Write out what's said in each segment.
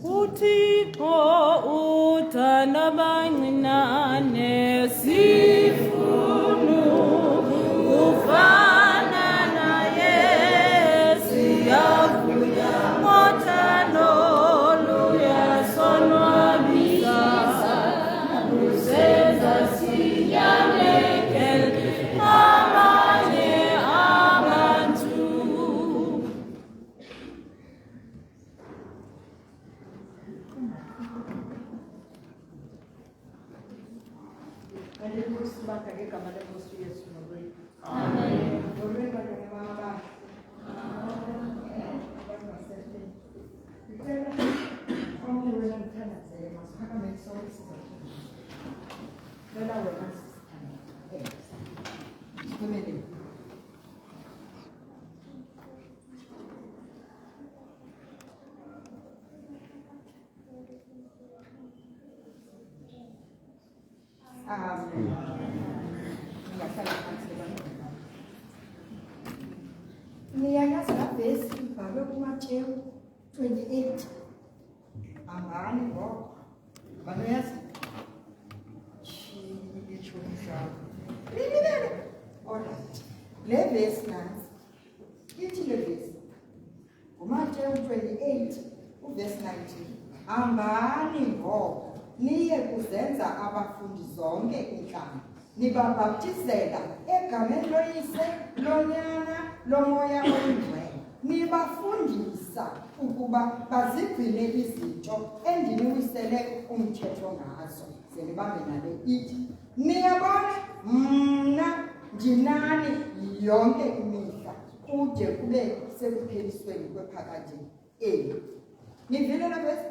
uThixo uthanda abancinane sifuna ufana naye siyavuya ngothando luyasonwabisa lusenza sinyamekele abanye abantu. Niyayazi la verse ibhalwe kuMateyu 28. Angani ngoko. Banoyazi? Alright. Le verse nansi. Ithi le verse. kuMateyu 28 uverse 19. Hambani ngoko niye kuzenza abafundi zonke inhlanga. Nibabaptizela egameni loYise, loNyana, loMoya oNgcwele. Nibafundisa ukuba bazigcine izinto endiniwisele umthetho ngazo. Senibambe nale ithi. Niyabona mna ndinani yonke imihla kude kube sekuphelisweni kwephakade. Nivile la verse?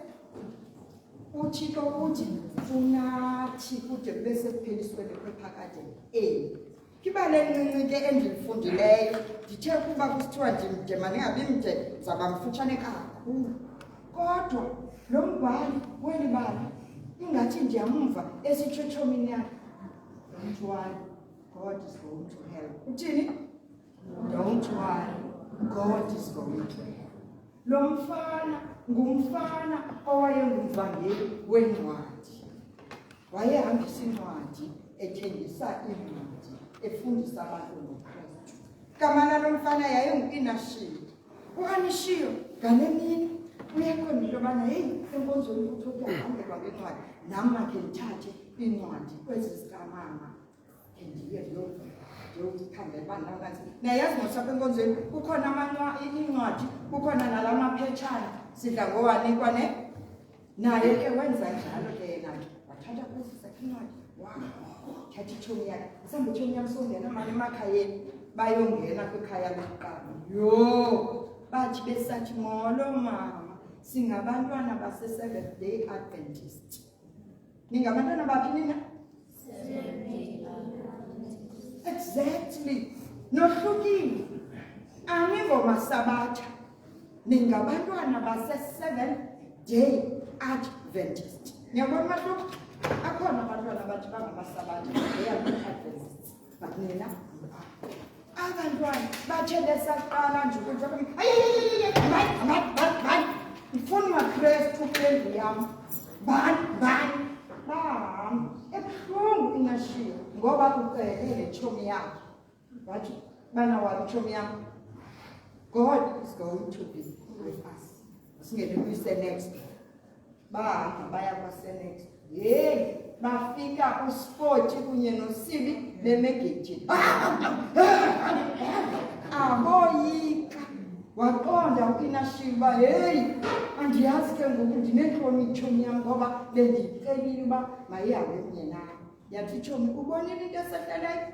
Uthixo uthi unathi kude kube sekuphelisweni kwephakade. Kibaleni ke endilifundileyo ndithe kuba kusithiwa ndimde mangabi mde zaba mfutshane kakhulu. Kodwa lo mbhali weli bali ingathi ndiyamva esitshotshomini yakhe. Don't worry, God is going to help. Uthini? Don't worry, God is going to help. Lo mfana ngumfana owayengumvangeli wencwadi. Wayehambisa incwadi, ethengisa incwadi, efundisa abantu ngoKristu. Kamana lo mfana yayinguInashiyo. U-Anishiyo ngale mini uyakhona into yobana heyi enkonzweni ukuthi ukuhambelwa ngencwadi nam makhe ndithathe incwadi kwezi zikamama ndiye ndiyokhangela uba nangazi. Nayazi ngosapha enkonzweni kukhona incwadi, kukhona nala maphetshana sidla ngowanikwa naye ke wenza njalo ke yena wathatha kwezi zakhe incwadi. Thatha itshomi yakhe mhlawumbi itshomi yam songena mali emakhayeni bayongena kwikhaya lokuqala. Bathi besathi molo mama singabantwana base-Seventh Day Adventist. Ningabantwana baphi nina? Exactly. Nohlukile. Aningoomasabatha. Ningabantwana base-Seventh Day Adventist. Niyabona umahluko? Akhona abantwana bathi bangamasabatha Adventists. But nina abantwana bathe besaqala nje ukuthi ngifuna umaKristu kwendlu yam. Bani ebuhlungu Inashiyo ngoba ucele le tshomi yakhe. Wathi bana wami tshomi yam, God is going to be with us. Singene kwi-Senex. Bahamba baya kwa-Senex. Bafika uSpoti kunye noSibi bemegethini. Aboyika. Waqonda uInashiyo uba heyi andiyazi ke ngoku ndinentloni itshomi yam ngoba bendicelile uba mayihambe kunye nayo. Yathi itshomi ubonile into esehleleyo?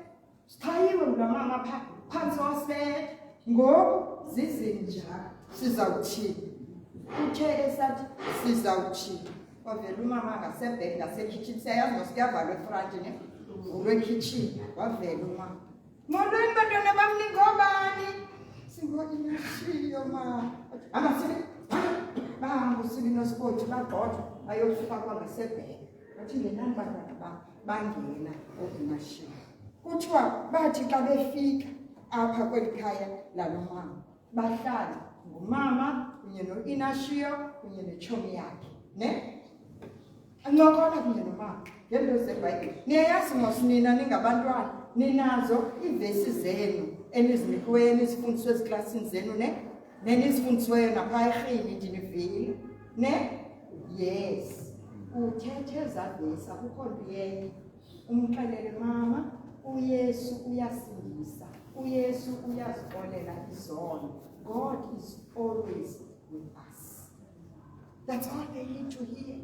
Sithayiwe ngula mama phantsi wasibetha. Ngoku zizinjalo sizawuthini? Uthe esathi sizawuthini? Wavela umama ngasebheki ngasekhitshini. Siyayazi ngosikuyavalwa efranti ne olwekhitshini. Wavela umama. Molweni bantwana bam ningobani? Singo-Inashiyo mama. Amasibi bahamba uSibi noSpoti bagxothwa bayofakwa ngasebheki. Wathi ngenani bantwana bam bangena ku-Inashiyo. Kuthiwa bathi xa befika apha kweli khaya lalo mama bahlala ngumama, kunye no-Inashio kunye netshomi yakhe ne ancokola kunye nomama ngento zeBhayibhile. Niyayazi mos nina ningabantwana ninazo iivesi zenu enizinikiweyo enizifundiswe eziklasini zenu nenizifundisiweyo napha erhini ndinivile ne yes uthethe ezaa vesi akukho nto yenye umxelele mama uYesu uyasindisa uYesu uyazixolela izono. God is always with us. That's all they need to hear.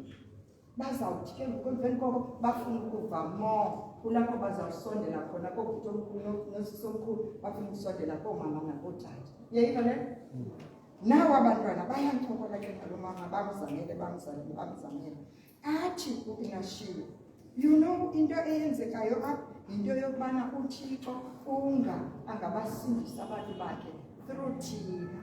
Bazawuthi ke ngoku emveni koko bafuna ukuva more kulapho bazawusondela khona kokuthi omkhulu nosisomkhulu bafuna ukusondela koomama nakootata. Uyayiva le nto? Nawo abantwana bayancokola ke ngalo mama bamzamele athi uInashio you know into eyenzekayo apha into yokubana uThixo angabasindisa abantu bakhe through thina.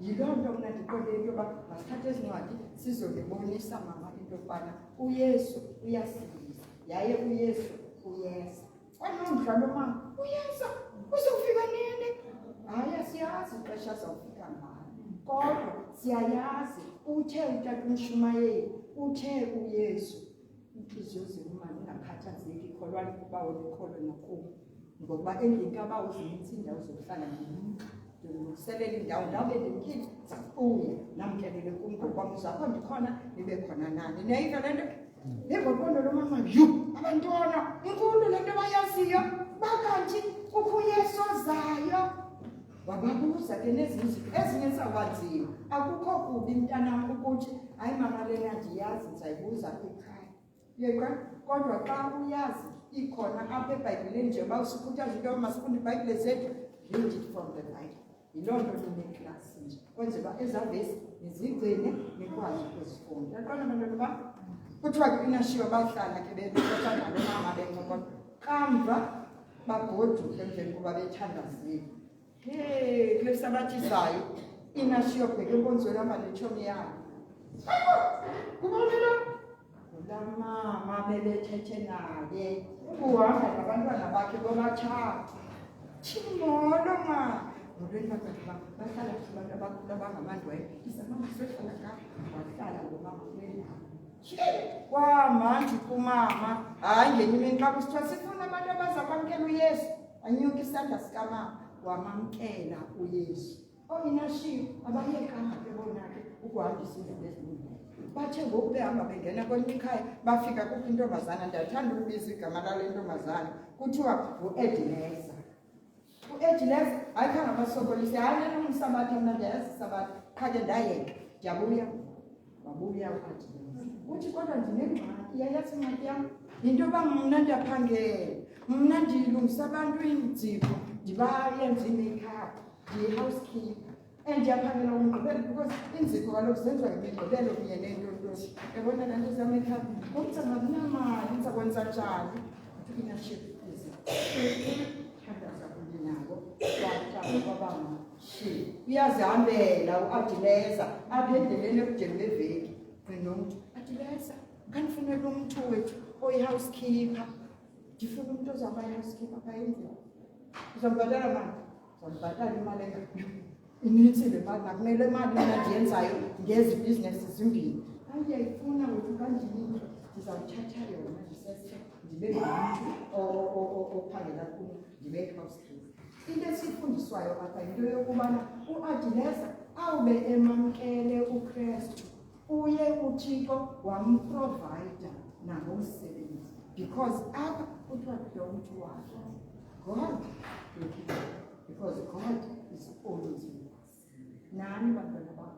Yiloo nto mna ndiqonde into yoba masithathe ezincwadi sizokubonisa mama into yokubana uYesu uyasindisa yaye uYesu uyeza. Kwanomdlalo mama uyeza uzofika nini? Hayi siyazi ixesha azawufika ngalo kodwa siyayazi uthe utata uMshumayeli uthe uYesu inhliziyo zenu ingakhathazeki kholwani kuba wonikholo nokuba ngokuba endlini kabawo zinintsi iindawo zokuhlala ndilungiselela indawo bendimkile zakuya namkelele kum ngokwam uzakho ndikhona nibe khona nani. Niyayiva le nto? Njengoqondo lomama abantwana inkulu le nto bayaziyo bakanti kukho uYesu ozayo. Wababuza ke ezinye zawaziyo akukho kubi mntanam ukuthi hayi mama lena ndiyazi ndizayibuza ekhaya. Yeka kodwa xa uyazi ikhona apha eBhayibhileni nje bawusikhuthaza into masifunde iBhayibhile zethu read it from the Bible. Yiloo nto nineklasi nje kwenze uba ezaa vesi nizigcine nikwazi ukuzifunda. Yaqonda abantwana bam? Kuthiwa ke uInashio bahlala ke bexoxa nalo mama bencokola kamva bagoduke emveni kuba bethandazile. Kule sabathisayo iNashio bheke enkonzweni apha netshomi yakhe. Kubonile la mama bebethethe naye uhamba nabantwana bakhe bobathathu. Thingolo ma nolweni bahlala abantu abakhulu abangamandwendwe isamama sehlala ka wahlala ngomama kuleli kwamanje kumama hayi ngenye imini xa kusithiwa sifuna abantu abazakwamkela uYesu anyuka isandla sikamama wamamkela uYesu. OInashio abayekanga ke bonake ukuhambisa izinto ezininzi. Bathe ngoku behamba bengena kwenye ikhaya bafika kukho intombazana ndathanda ukubiza igama lale ntombazana kuthiwa uEdileza. uEdileza ayikhange abasokolise hayi lena umsabatha mna ndiyayazi isabatha qha ke ndayeka ndiyabuya wabuya uEdileza. Uthi kodwa ndinengxaki yayazi ingxaki yam yinto yoba mna ndiyaphangela mna ndilungisa abantu iinzipho ndibayenza i-makeup ndiyi-housekeeper endiyaphangela umgqibelo because iinzipho kaloku zenziwa ngemigqibelo kunye neentontoshi. Yabona le nto zama-makeup kumtsa ngakunamali ndizakwenza njani? uInashio thandaza kunye nabo bathatha kwabama uyazihambela uAdileza apha endleleni ekujeni beveki nomntu Adileza kanifunela umntu wethu oyi-housekeeper ndifuna umntu ozawuba yi-housekeeper phaa endlini. Uzambhatala mali? Uzambhatala imali inintsi le mali nakumele mali mna ndiyenzayo ngezi bhizinesi zimbini. Hayi uyayifuna wethu kandinike ndizawuthatha yona ndisese ndibe ngumntu ophangela kum ndibe yi-housekeeper. Into esifundiswayo apha yinto yokubana uAdileza awube emamkele uKristu uye uThixo wamprovida nangomsebenzi because apha kuthiwa don't worry God will keep you because God is always with us. Nani bantwana bam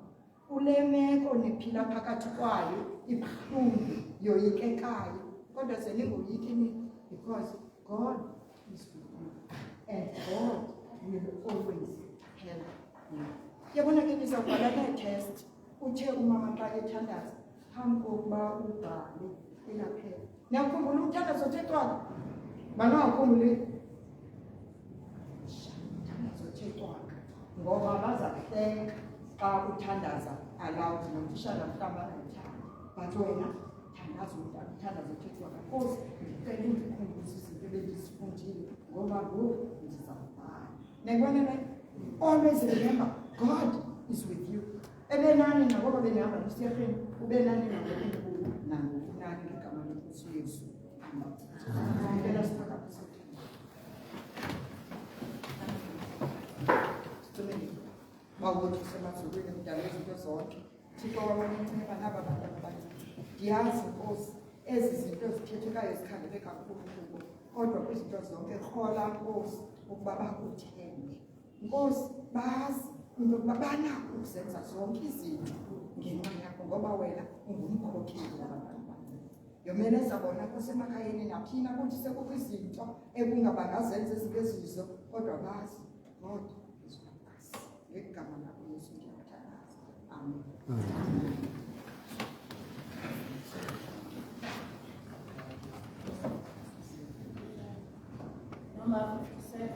kule meko niphila phakathi kwayo ibuhlungu yoyikekayo kodwa seningoyiki nini because God is with you and God will always help you. Yabona ke nizawubhala nee-test uthe umama xa ethandaza phambi kokuba ubhale ilaphela. Niyakhumbula umthandazo othethwayo? Banawukhumbuli? Umthandazo othethwayo ngoba bazakuhleka xa uthandaza aloud nomtishana mhlawumbi angayithanda but wena thandaza umthandazo othethwayo. Nkosi ndicela undikhumbuze izinto ebendizifundile ngoba ngoku ndizawubhala. Niyayibona le? Always remember God is with you. ebenani nabo benihamba nosiyafeni ubenani nabo nangu nani igama lenkosi Yesu. Amen. Ngicela siphakamise. Bawuthi semazulwini kudala izinto zonke. Thixo wabamnceba naba bantu abaningi. Ndiyazi Nkosi ezi zinto zikhethekayo zikhandele kakhulu kubo. Kodwa kwizinto zonke khola Nkosi ukuba bakuthembe. Nkosi bazi into yokuba banakho ukuzenza zonke izinto ngenxa yakho ngoba wena ungumkhokheli wabantu abaningi. Yomeleza bona kusemakhayeni naphina kuthi sekukho izinto ekungabangazenza ezibezizo kodwa bazi kodwa izokwazi. Ngegama lakho Yesu ngiyakuthandaza. Amen. Number 57.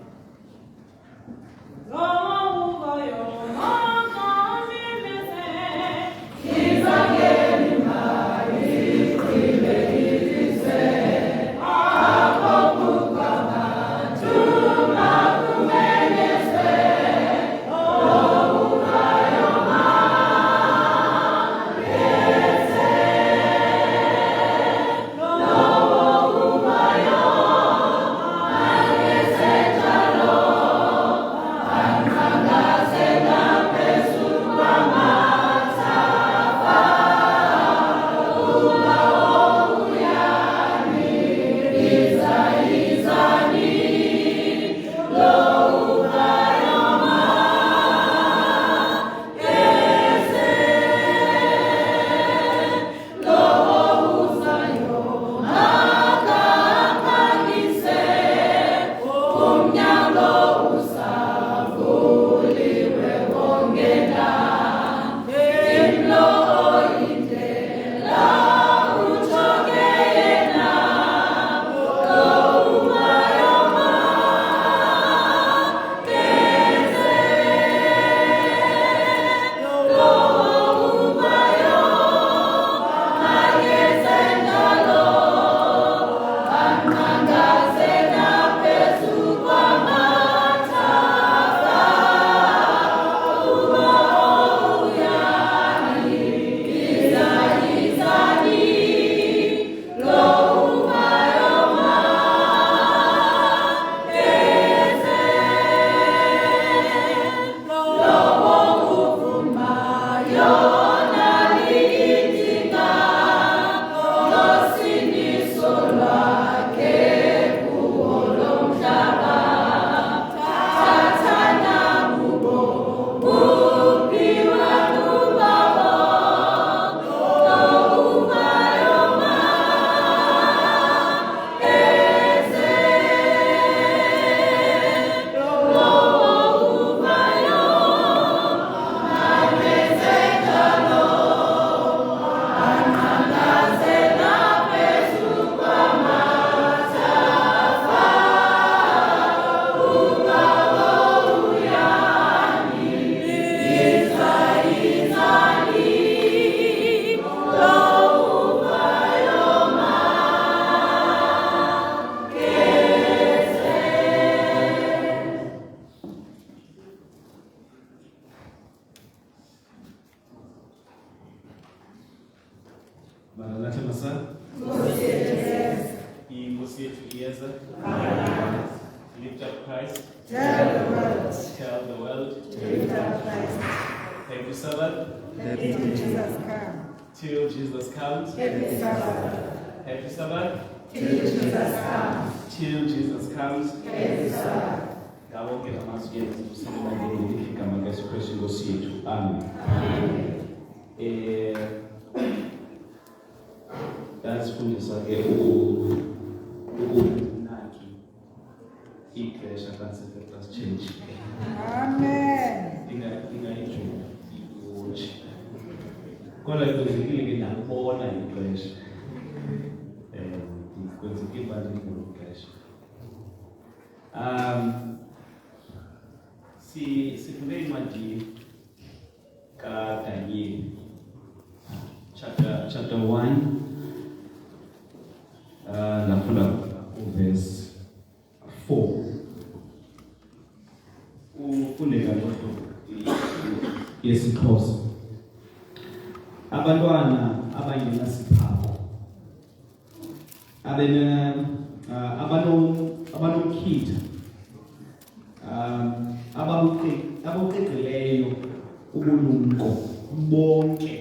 Lift up Christ. Tell the world. Tell the world. Lift up Christ. Every Sabbath. Till Jesus come. Till Jesus comes. Every Sabbath. Every Sabbath. Till Jesus come. Till Jesus comes. Every Sabbath. Ngawonke amazwi ethu kusebenza igama likaYesu Kristu Nkosi yethu. Amen. Dasifundisa ke ukunaki ixesha kaSecretary Change. Amen. Ingayijula iwatch. Kodwa kwenzekile ke ndabona ixesha. Kwenzekile manje ngexesha. Sifunde incwadi kaDaniel chapter 1 lafunda verse 4. Ufunde ngalokho yesiXhosa abantwana abangenasiphako abanomkhitha ababuqeqeleyo ubulumko bonke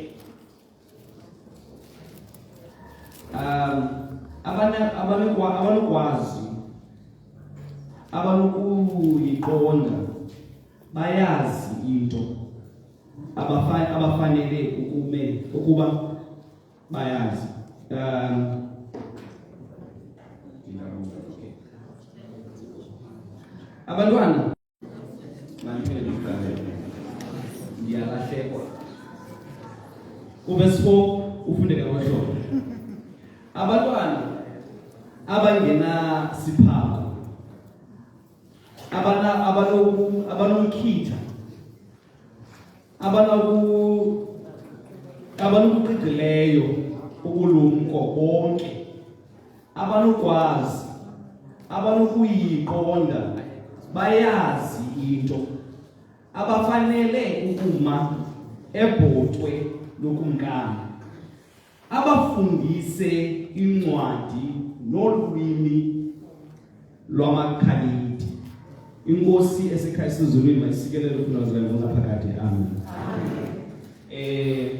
abanokwazi abanokuyiqonda bayazi into abafanele ukuba bayazi abantwana ndiyalahlekwa kuverse 4 ufunde kakhulu abantwana abangenasiphako abanomkhitha abanokuqiqileyo ubulumko bonke abanokwazi abanokuyiqonda bayazi into abafanele ukuma ebhotwe lokumkani abafundise incwadi nolwimi lwamakhalidi. Inkosi eseKristu ezulwini mayisikelele kunazileyo ngaphakathi. Amen.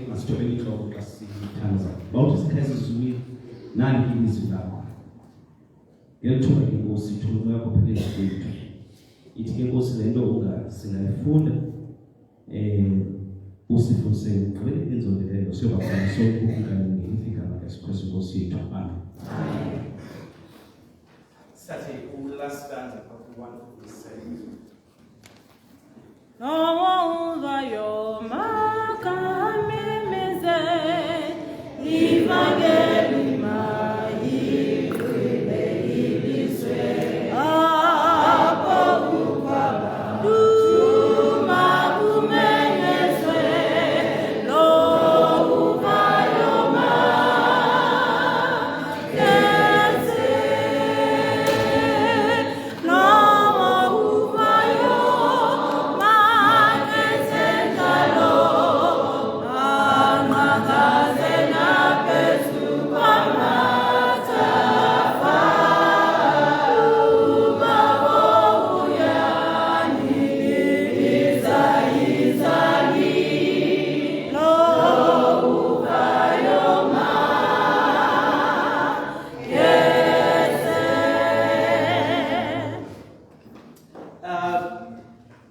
Masithobele inhloko xa sithandaza. Bawuthi eseKristu ezulwini nani ilizwi lakho. Ngiyalithuba inkosi ithulumo yakho phela kwethu. Ithi ke inkosi le nto singayifunda usifundise ngqwele inzondelelo siyobakwazi sokukhululeka ngefika ngesikhosi inkosi yethu. Amen. Sathi last stanza of the one who said No vayo makamimize ivangeli maikule iliswe apo ukaba duma kumenyeswe lo vayo makese no vayo makese kalo angakaze napesu kwamata ubabo uyani izali lo vayo makese.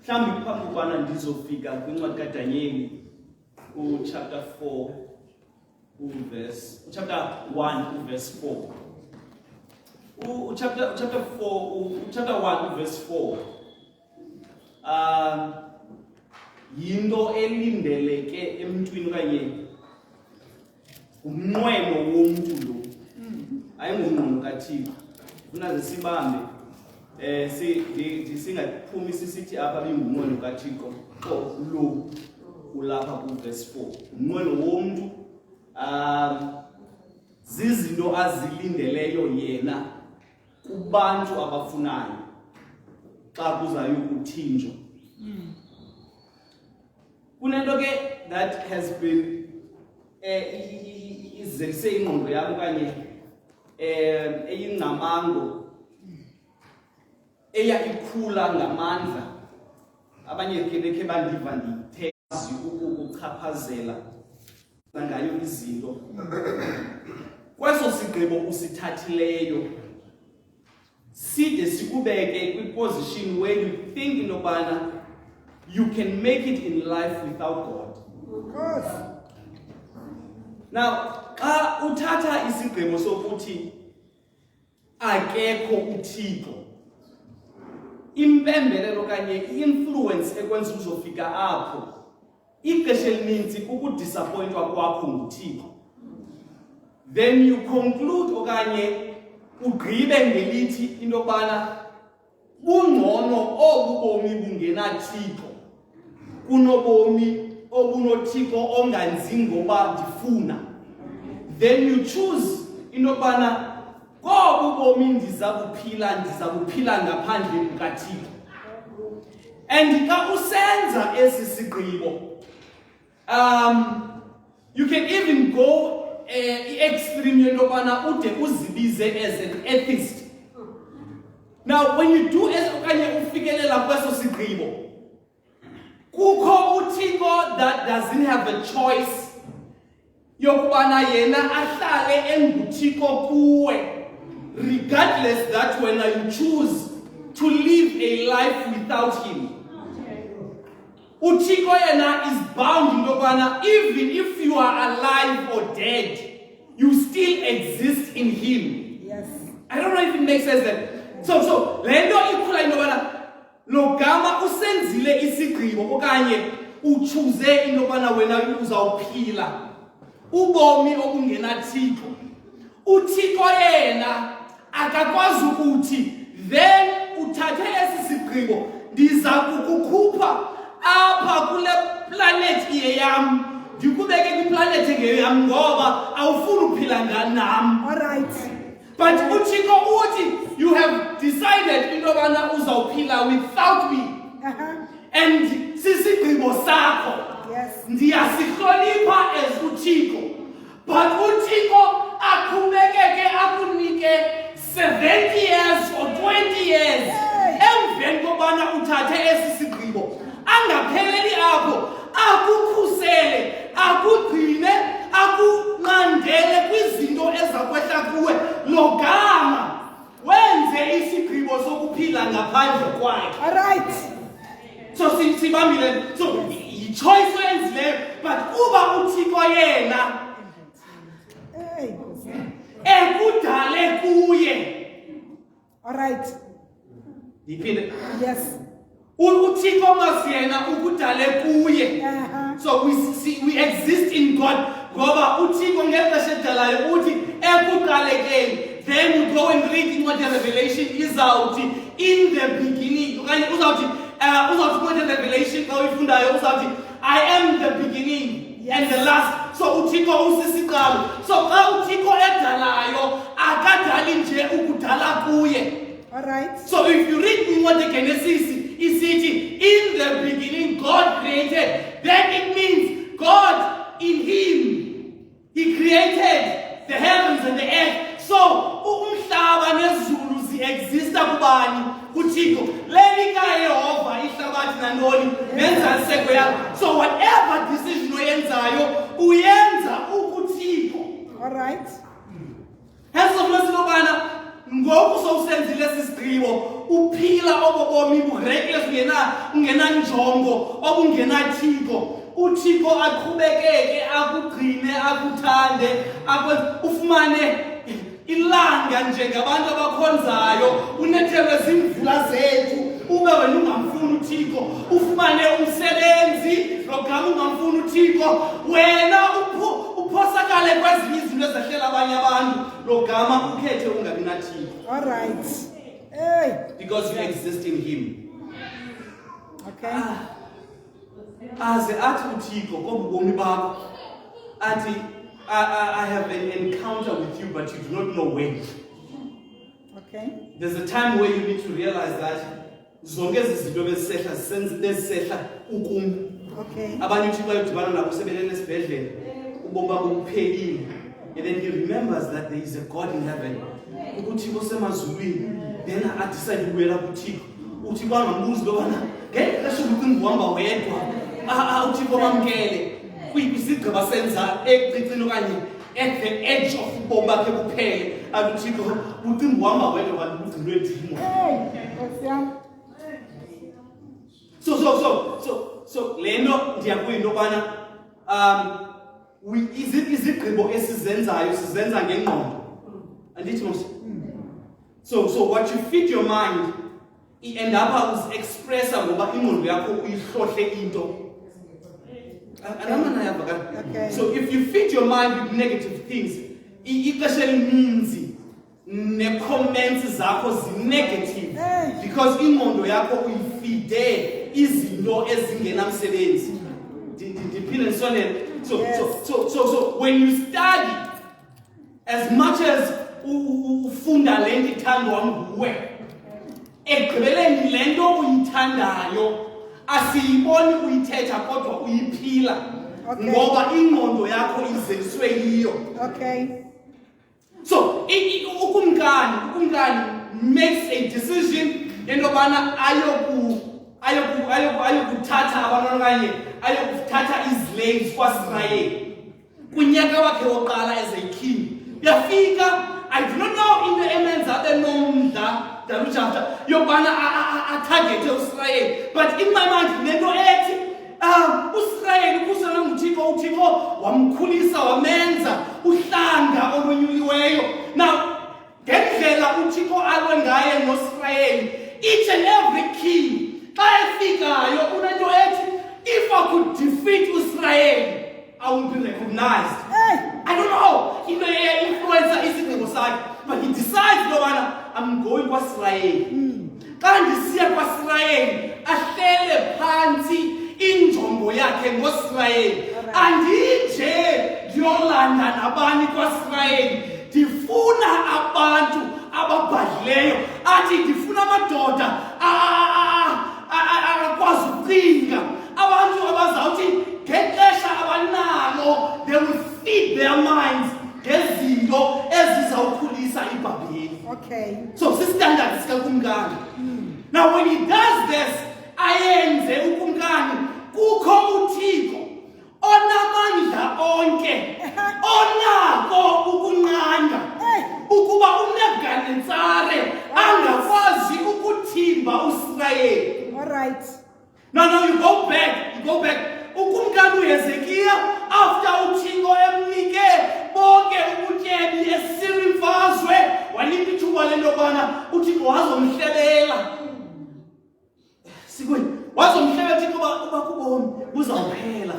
mhlawumbi phambi kwana ndizofika kwincwadi kaDanyeli chapter 4 chapter 1 verse 4 chapter 1 verse 4 yinto elindeleke emntwini okanye umnqweno womntu lo ayingumnqweno kaThixo funa zisibambe singaphumi sisithi apha bingumnqweno kaThixo lo ulapha ku verse 4 umnqweno womntu zizinto azilindeleyo yena kubantu abafunayo xa kuzayo ukuthinjwa. Kunento ke that has been izekise ingqondo yam okanye eyingcamango eya ikhula ngamandla abanye ke bekhe bandiva ndithetha ukuchaphazela ngayo izinto kweso sigqibo usithathileyo side sikubeke kwi-position where you think intobana you can make it in life without God. Of course. Now, xa uthatha isigqibo sokuthi akekho uThixo, impembelelo kanye influence ekwenza uzofika apho ixesha elininzi ukudisappointwa kwakho nguThixo, then you conclude okanye ugqibe ngelithi intobana bungcono obubomi bungenaThixo kunobomi obunoThixo onganzi ngoba ndifuna. Then you choose intobana kobu bomi ndizabuphila ngaphandle kukaThixo. And xa usenza esi sigqibo You can even go extreme yentobana ude uzibize as an atheist. Now when you do as okanye ufikelela kweso sigqibo, kukho uThixo that doesn't have a choice yokubana yena ahlale enguThixo kuwe, regardless that when you choose to live a life without him. uThixo yena is bound into yokubana even if you are alive or dead, you still exist in him. Yes. I don't know if it makes sense then. So lento ikhula into yokubana logama usenzile isigqibo okanye uchoose into yokubana wena uzawuphila ubomi obungenaThixo. uThixo yena akakwazi ukuthi then uthathe esi sigqibo ndiza kukukhupha apha kule planet yeyam ndikubeke kwiplanet engeyam ngoba awufuni uphila nam. All right. But uThixo uthi you have decided into yobana uzawuphila without me. And sisigqibo sakho. Yes. Ndiyasihlonipha as uThixo. But uThixo akhubekeke akunike 70 years or 20 years. Emveni kobana uthathe esi sigqibo. Angapheleli apho, akukhusele, akugcine, akunqandele kwizinto ezakwehla kuwe logama. Wenze isigqibo sokuphila ngaphandle kwakhe. All right. So sibambile, so i-choice oyenzileyo, but kuba uThixo yena Hey. ekudale kuye. All right. Ndiphinde. Yes. uThixo masiyena ukudale kuye. So we exist in God. Ngoba uThixo ngexesha edalayo uthi ekuqalekeni. Then you go and read in what the Revelation is out in the beginning. Okanye uzawuthi what the Revelation xa uyifundayo uzawuthi I am the beginning and the last. So uThixo usisiqalo. So xa uThixo edalayo akadali nje ukudala kuye. All right. So if you read in what the Genesis is in the beginning God created, then it means God in him, he created the heavens and the earth. So umhlaba nezulu zi-exista kubani? uThixo. Lenika Yehova ihlabathi nantoni nenzaliseko yakho. So whatever decision oyenzayo uyenza ukuThixo. All right. Hence sokulesilobana ngoku sowusenzile sisigqibo uphila obobomi bu-reckless ungenanjongo obungenaThixo. uThixo aqhubekeke akugcine akuthande ufumane ilanga njengabantu abakhonzayo unethelwe zimvula zethu ube wena ungamfuni uThixo ufumane umsebenzi logama ungamfuni uThixo wena uphosakale kwezinye izinto ezahlela abanye abantu logama ukhethe ungabi naThixo. All right. Hey. Because you exist in him. Okay. Aze athi uThixo kobubomi bakho athi I have an encounter with you but you do not know when. Okay. There's a time where you need to realize that zonke ezi zinto bezisehla ukum. Okay. Abanye uThixo ayodibana nabo sebelele esibhedlela ubomi babo buphelile. And then he remembers that there is a God in heaven. uThixo semazulwini. Then I decide ukubuyela kuThixo. uThixo angambuzi lobana ngexesha ubucinga uhamba wedwa. uThixo bamkele. Kwisigaba senza ecicini okanye at the edge of ubomi bakhe kuphele. uThixo ucinga uhamba wedwa kanti ugcinwe ndimo. So lento ndiyakuyo into yobana izigqibo esizenzayo sizenza ngengqondo. Andithi mos. So what you feed your mind end up uzexpressa ngoba ingqondo yakho uyihlohle into. Okay. So if you feed your mind with negative things, ixesha elininzi ne-comments zakho zi-negative because ingqondo yakho uyifide izinto ezingenamsebenzi. Ndiphinde ndisondele. So when you study, as much as ufunda lento ithandwa nguwe, ekugqibeleni lento uyithandayo asiyiboni uyithetha kodwa uyiphila. Okay. ngoba ingqondo yakho izeliswe yiyo. Okay. So ukumkani makes a decision endobana ayokuthatha abantwana kanye ayokuthatha islaves kwaSirayeli kunyaka wakhe woqala as a king. Yafika, I do not know into emenza benomdla dalujafta yobana atarget uSirayeli, but in my mind lento ethi uSirayeli kusana nguThixo, uThixo wamkhulisa wamenza uhlanga olonyuliweyo. Now ngendlela uThixo alwe ngaye noSirayeli, each and every king xa efikayo unento ethi, if I could defeat Israel, I will be recognized. I don't know into influencer isigqibo sakhe, but he decides lobana I'm going kwaSirayeli. Xa ndisiya kwaSirayeli ahlele phansi injongo yakhe ngoSirayeli, andije ndiyolanda nabani kwaSirayeli, ndifuna abantu ababhadlileyo, athi ndifuna amadoda akwazi ukucinga, abantu abazawuthi ngexesha abanalo they will feed their minds ngezinto ezizawukhulisa iBhabheli. Okay. So sisitandard sikakumkani. Now when he does this, ayenze ukumkani kukho uThixo onamandla onke onako ukunqanda ukuba uNebukadnezar angakwazi ukuthimba uIsrayeli. All right. Now you go back. Ukumkani uHezekiya after uThixo emnike bonke ubutyebi esira imfazwe wanika ithuba lentobana uThixo wazomhlelela. Sikweni wazomhlelela uThixo uba kubomi uzawuphela.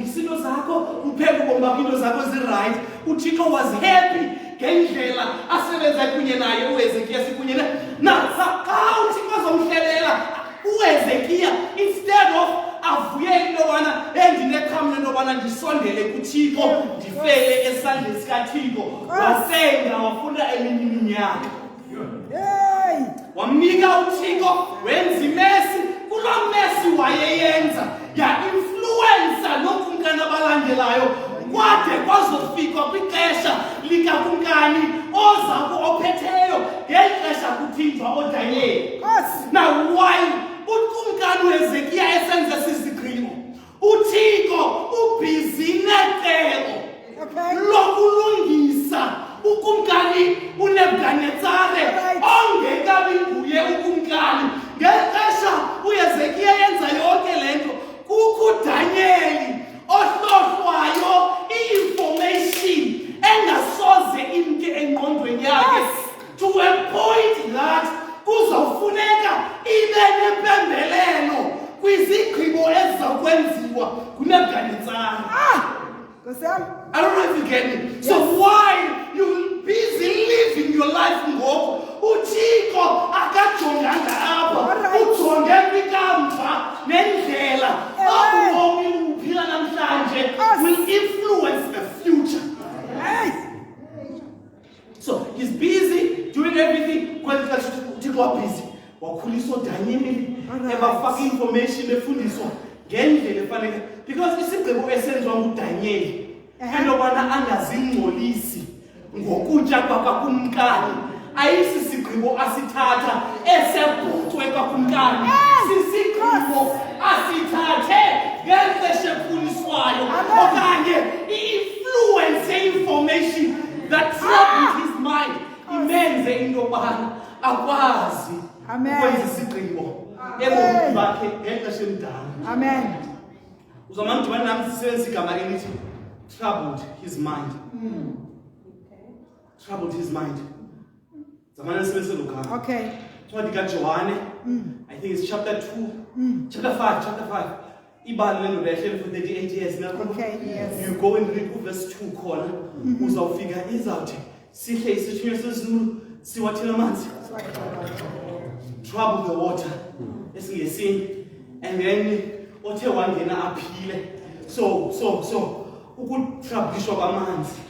Izinto zakho uphele ubomi bakho, into zakho zi-right. uThixo was happy ngendlela asebenza kunye naye uHezekiya sikunye naye. Now xa uThixo azomhlelela uHezekiya, instead of avuye intobana endineqhamu lentobana ndisondele kuThixo ndifele esandleni sikaThixo, wasenga wafunda eminye iminyaka. Wamnika uThixo wenza imesi, kuloo mesi wayeyenza ya-influensa nokumkani abalandelayo kwade kwazofika kwixesha likakumkani ophetheyo ngexesha kuthinjwa oDanyeli. Now why ukumkani uHezekiya esenza sisigqibo, uThixo ubhizi necebo lokulungisa ukumkani uNebukadnezar ongekabi nguye ukumkani. Ngexesha uHezekiya yenza yonke lento, kukho uDanyeli ohlohlwayo i-information engasoze imke engqondweni yakhe, to a point that kuzawufuneka ibe nempembelelo kwizigqibo ezizawukwenziwa nguNebukadnezar. I don't know if you get me. Yes. So while you busy living your life ngoku, uThixo akajonganga apha, ujonge kwikamva nendlela ubomi uphila namhlanje will influence the future. So he's busy doing everything. uThixo wabusy wakhulisa uDanyeli ebafaka information befundiswa ngendlela efanele, because isigqibo esenziwa nguDanyeli endobana angazingcolisi ngokutya kwakumkani ayisisigqibo asithatha esebhucwe kwakumkani, sisigqibo asithathe ngexesha ekhuliswayo okanye i-influence ye-information that troubled his mind imenze intobana akwazi ukwenza isigqibo ebomini bakhe ngexesha emdala. Amen. Uzamane udibane nami sisebenzisa igama elithi troubled his mind. Troubled his mind. Zamane sisebenzise lo gama. Okay. Incwadi kaJohane, I think it's chapter 2, chapter 5. Ibali lendoda ehleli for 38 years. Okay, yes. You go and read verse 2 khona, uzawufika izawuthi sihle isithunywa sezulu siwathela amanzi. Trouble the water esingesieni, and then othe wangena aphile. So ukutroublishwa kwamanzi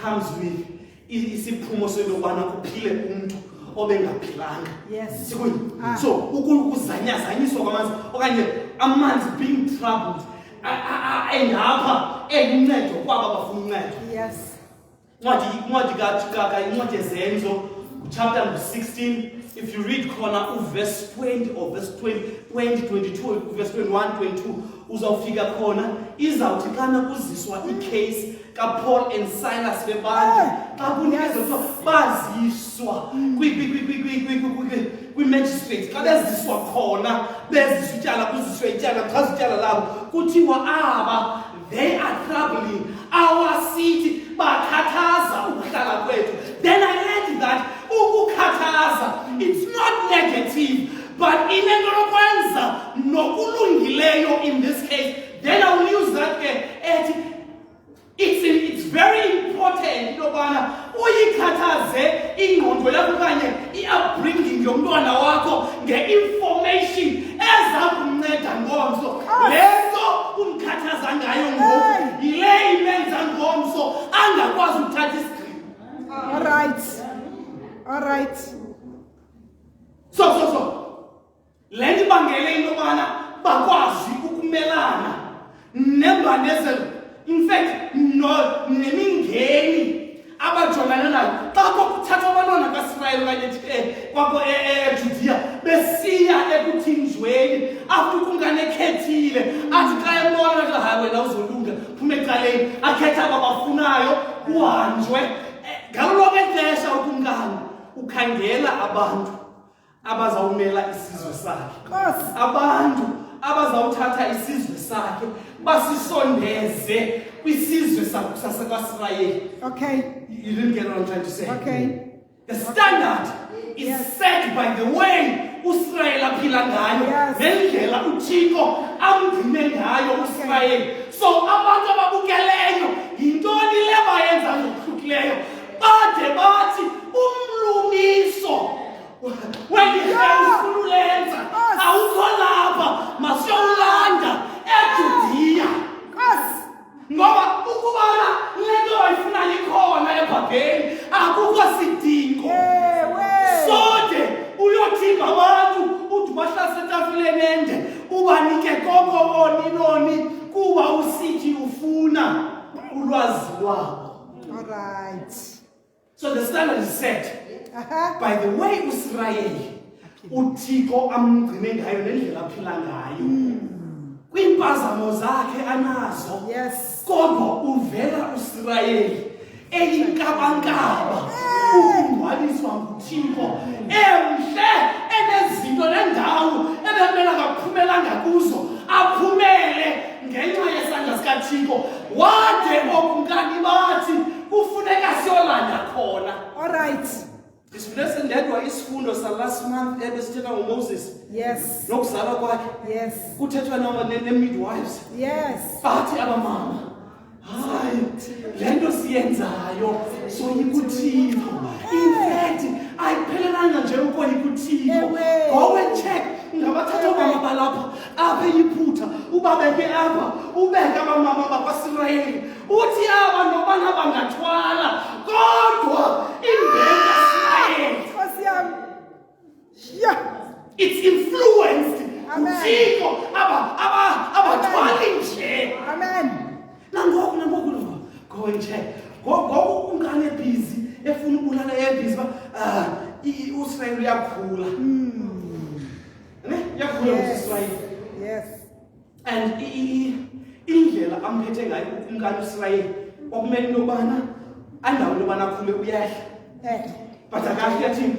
comes with isiphumo sokubana kuphile umuntu obengaphilanga. Yes. So ukuzanyazanyiswa kwamanzi okanye amanzi being troubled engapha eluncedo kwaba bafuna uncedo. Yes. Incwadi yezenzo chapter 16, if you read khona verse 20 or verse 22 verse 21 22 uzawufika khona izawuthi kana kuziswa icase kaPaul and Silas bebantu xa kunikeza kuthiwa baziswa kwi-magistrates xa beziswa khona beziswa ityala kuziswe ityala chaza ityala labo kuthiwa aba they are troubling our city bakhathaza ukuhlala kwethu. Then I read that ukukhathaza it's not negative but inenokwenza nokulungileyo in this case. Then I will use that it's very important lokubana uyikhathaze ingqondo yakho kanye i-upbringing yomntwana wakho nge-information eza kumnceda ngomso. Lento umkhathaza ngayo ngoku yile imenza ngomso angakwazi ukuthatha isigqibo. All right. So le nto ibangele into yobana bakwazi ukumelana nembanezelo. In fact, nemingeni abajongana nayo xa kokuthathwa abantwana kaSirayeli okanye kwabo eJudiya besiya ekuthinjweni after kunganekhethile athi xa embona xa hayi wena uzolunga phume ecaleni akhetha ababafunayo kuhanjwe ngalo lonke ixesha ukumkani ukhangela abantu abazawumela isizwe sakhe, abantu abazawuthatha isizwe sakhe basisondeze kwisizwe saseKwaSirayeli. Okay. You didn't get what I'm trying to say. Okay. The standard is set by the way uSirayeli aphila ngayo nendlela uThixo amgcine ngayo uSirayeli. So abantu ababukeleyo yintoni le bayenza ngokuhlukileyo bade bathi umlumiso wenifululenza awukho lapha masiyolanda eJudiya. Ngoba ukubana lento ayifuna likhona eBhabheli akukho sidingo sode uyothimba abantu uthi bahlase etafuleni ende ubanike konke oniloni kuba usithi ufuna ulwazi lwabo. All right. So the standard is set by the way uSirayeli uThixo amgcine ngayo nendlela aphila ngayo kwimpazamo zakhe anazo. Yes. Kodwa uvela uSirayeli eyinkabankaba ukungcwaliswa nguThixo emhle enezinto nendawo ebemela kaphumelanga kuzo aphumele ngenxa yesandla sikaThixo wade okumkani bathi kufuneka siyolanda khona. All right. Isifundise ndedwa isifundo sa last month ebesithetha ngoMoses. Yes. Nokuzalwa kwakhe. Yes. Kuthethwa ne-midwives. Yes. Bathi abamama hayi lento siyenzayo soyikuThixo. In fact ayiphelelanga nje ukoyikuThixo. Go and check ngabathatha omama balapha apha eyiphutha ubabeke apha ubeke abamama bakwaSirayeli uthi aba nobana bangathwala kodwa imbeko kaSirayeli it's influenced uThixo abathwali nje. Amen. Nangoku go and check ngoku umkane busy efuna ubulala ebusy uSirayeli uyakhula yakhula uSirayeli. Yes. And indlela amphethe ngayo umkani uSirayeli kwakumele intobana andawo intobana akhule uyehla but akahle yathini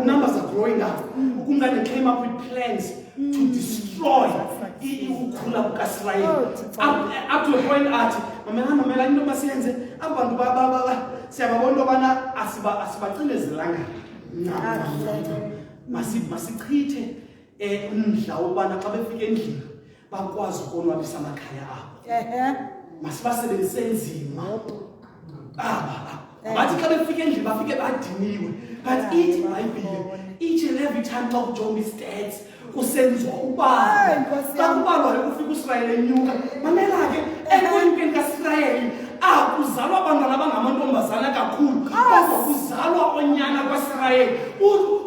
numbers are growing up. Ukumkani came up with plans to destroy ukukhula kukaSirayeli up to a point athi mamela into masiyenze abantu siyababona intobana asibacinezelanga masichithe umdla wobana xa befika endlini bakwazi ukonwabisa amakhaya abo. Masibasebenzise nzima bathi xa befika endlini bafike badiniwe but ithi iBhayibhile each and every time xa kujonga istats kusenziwa ubalo xa kubalwayo kufika uSirayeli enyuka. Mamela ke ekwenkweni kaSirayeli akuzalwa abantwana abangamantombazana kakhulu kodwa kuzalwa onyana kwaSirayeli.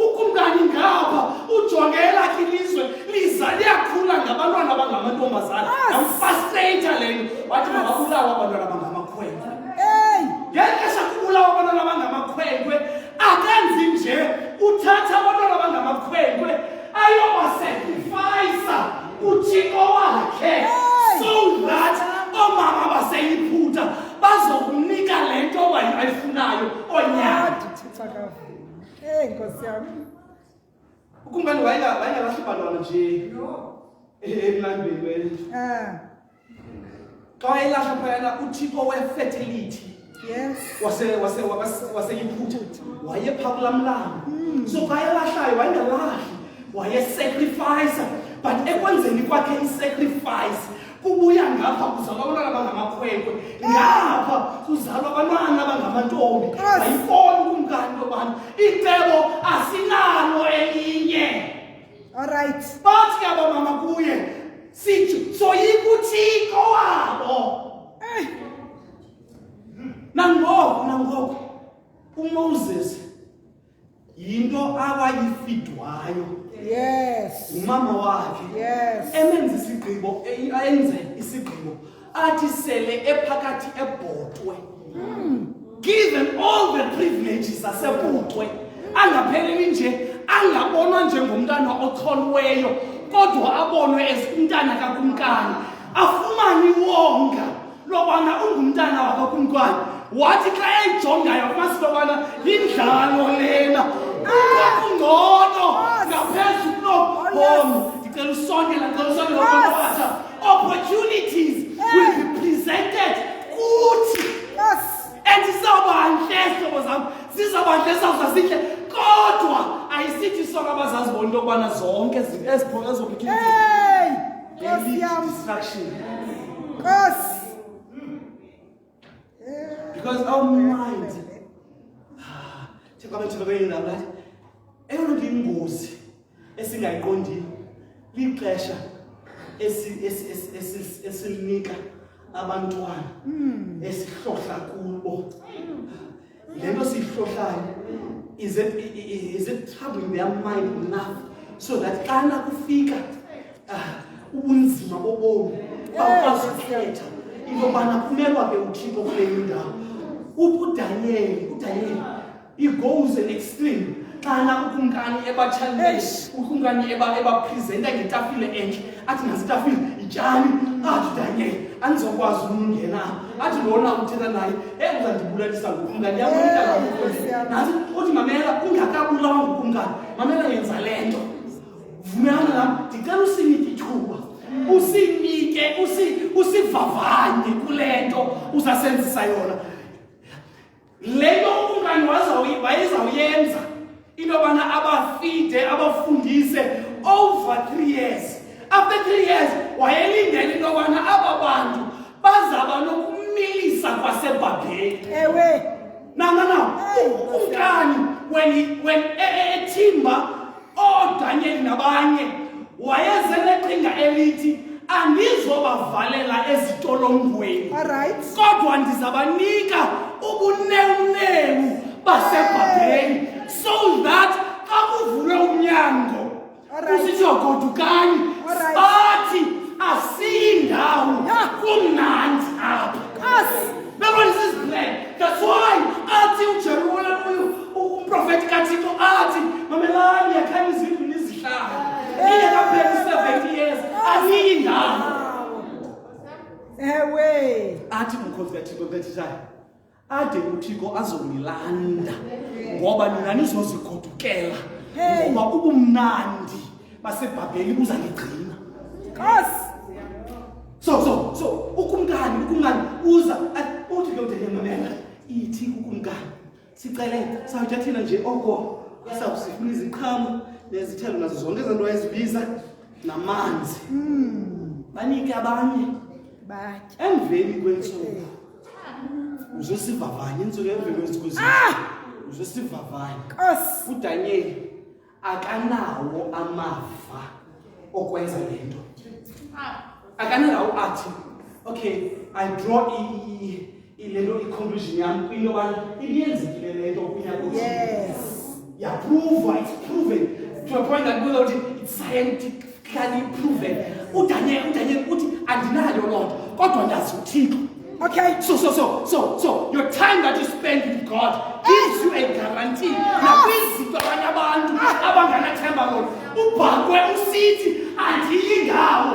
Ukumkani ngapha ujongela ilizwe liza liyakhula ngabantwana abangamantombazana. I'm frustrated alifunayo onyaka. Nkosi yami. Ukumkani wayengalahle ibhalwana nje emlandweni wena. Xa wayelahla phayana uthixo we-fertility. Yes. Waseyiphutha wayepha kulaa mlambo. So xa elahlayo wayengalahli, wayesacrifice. But ekwenzeni kwakhe i-sacrifice kubuya ngapha kuzalwa abantwana abangamakhwenkwe, ngapha kuzalwa abantwana abangamantombi. Ayibona ukumkani lobana icebo asinalo elinye. All right. Bathi abamama kuye sithi soyika uthixo wabo. Nangoko uMoses yinto abayifidwayo. Yes. Umama wakhe. Yes. Emenza isigqibo, ayenze isigqibo athi sele ephakathi eBhotwe. Given all the privileges aseBhotwe, angapheleli nje, angabonwa njengomntana ocholiweyo, kodwa abonwe umntana kakumkani, afumane iwonga lobana ungumntana wakakumkani. Wathi xa eyijongayo afumana lobana yindlalo lena, kungcono ngaphezu kulo. Ndicela usondela lobana opportunities will be presented kuthi. And sizawubanhle hlobo zam, sizawubanhle sawuzazihle, kodwa ayisithi sonke abazazibona into yokubana zonke ezi opportunities they lead to destruction. Because our mind, eyona nto ingozi esingayiqondiyo lixesha esilinika abantwana esihlohla kubo. Le nto siyihlohlayo is it troubling their mind enough so that xana kufika ubunzima bobomi bakwazi ukukhetha into yobana kumelwa ke uthixo kule indawo. uDaniel he goes an extreme. Xana ukumkani ebatshaleni, ukumkani ebapresenta ngetafile enhle, athi nasitafile ityani, athi Daniel andizokwazi ukungena. Athi lona uthetha naye uzandibulalisa ngokumkani yamonika ngakho. Nathi uthi mamela ungakabulawa ngokumkani, mamela yenza le nto. Vumelana nami, ndicela usinike ithuba, usinike usivavanye kule nto uzasenzisa yona. Le nto ukumkani wayezawuyenza into yobana abafide abafundise over 3 years. After 3 years wayelindele into yobana aba bantu bazaba nokumilisa kwaseBhabheli. Ukumkani when ethimba oDaniel nabanye wayezele qhinga elithi andizobavalela ezitolongweni, kodwa ndizabanika ubunewunewu baseBhabheli, so that xa kuvulwe umnyango kusithi godukani bathi asiyindawo kumnandi apha. This is plan. That's why athi uJerusalem umprofeti kaThixo athi mamelani yakhani izindlu nizihlala ingekapheli 70 years asiyindawo. Athi umkhosi kaThixo bethishayo ade uThixo azonilanda ngoba nina nizozigodukela ngoba ubumnandi baseBhabheli buzaligcina. So ukumkani uza uthi ke uDaniel ithi ukumkani sicele sawuthathina nje oko sawusifuna iziqhamo nezithelo nazo zonke izinto ezibiza namanzi. Banike abanye emveni kwentsuku uzosivavanya insuku emveni kwentsuku uzosivavanya. uDaniel akanawo amava okwenza lento. Akanawo athi okay I draw ilento conclusion yami kwinto yobana ibiyenzekile lento kunyaka. It's proven to a point that it's scientifically proven. uDaniel uthi andinayo loo nto kodwa ndazi uThixo. So your time that you spend with God gives you a guarantee. Nakwizinto abanye abantu abanganathemba lona ubhakwe usithi andiyindawo.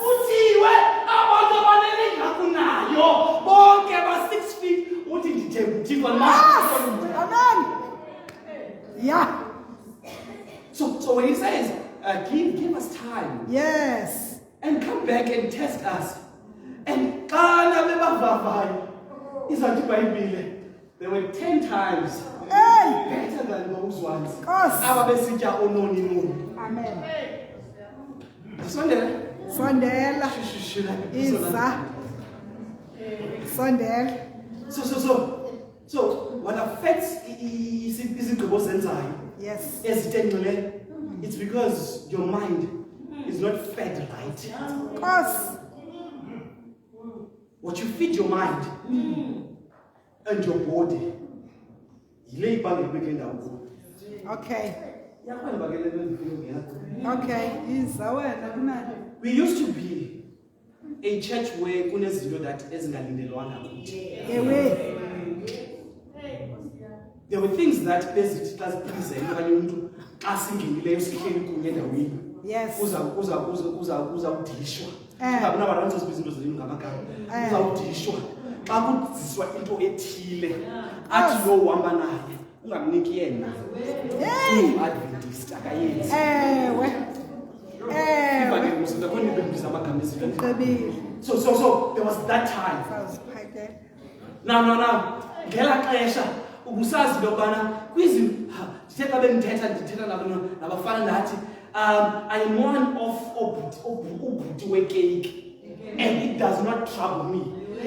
Uthiwe abantu abanelinga kunayo bonke ba 6 feet uthixo Amen. Yeah. So when he says, give us time Yes. and come back and test us. And there were 10 times Hey. better than those ones. Cause. Amen. Sondela. Isa. Sondela. So what affects izigqibo zenzayo Yes. ezitengcile, it's because your mind is not fed right. Cause. What you feed your mind and your body, Okay. Okay. Isa wena kunani? we used to be a church where kunezinto that ezingalindelwanga kuthi. Ewe. There were things that bezithi xa zipresent okanye umuntu xa singenileyo sihleli kunye endaweni. Yes. Uzawudishwa. Nabaranzo izinto zenu ngamagama. Uzawudishwa. Xa kuziswa into ethile athi lo uhamba naye ungamniki yena. Hey. Adventist akayenzi. Ewe. So there was that time. Now ngela xesha ubusazi lokubana ndithetha ndithetha nabafana ndathi I am one of ubhuti wekeyiki and it does not trouble me.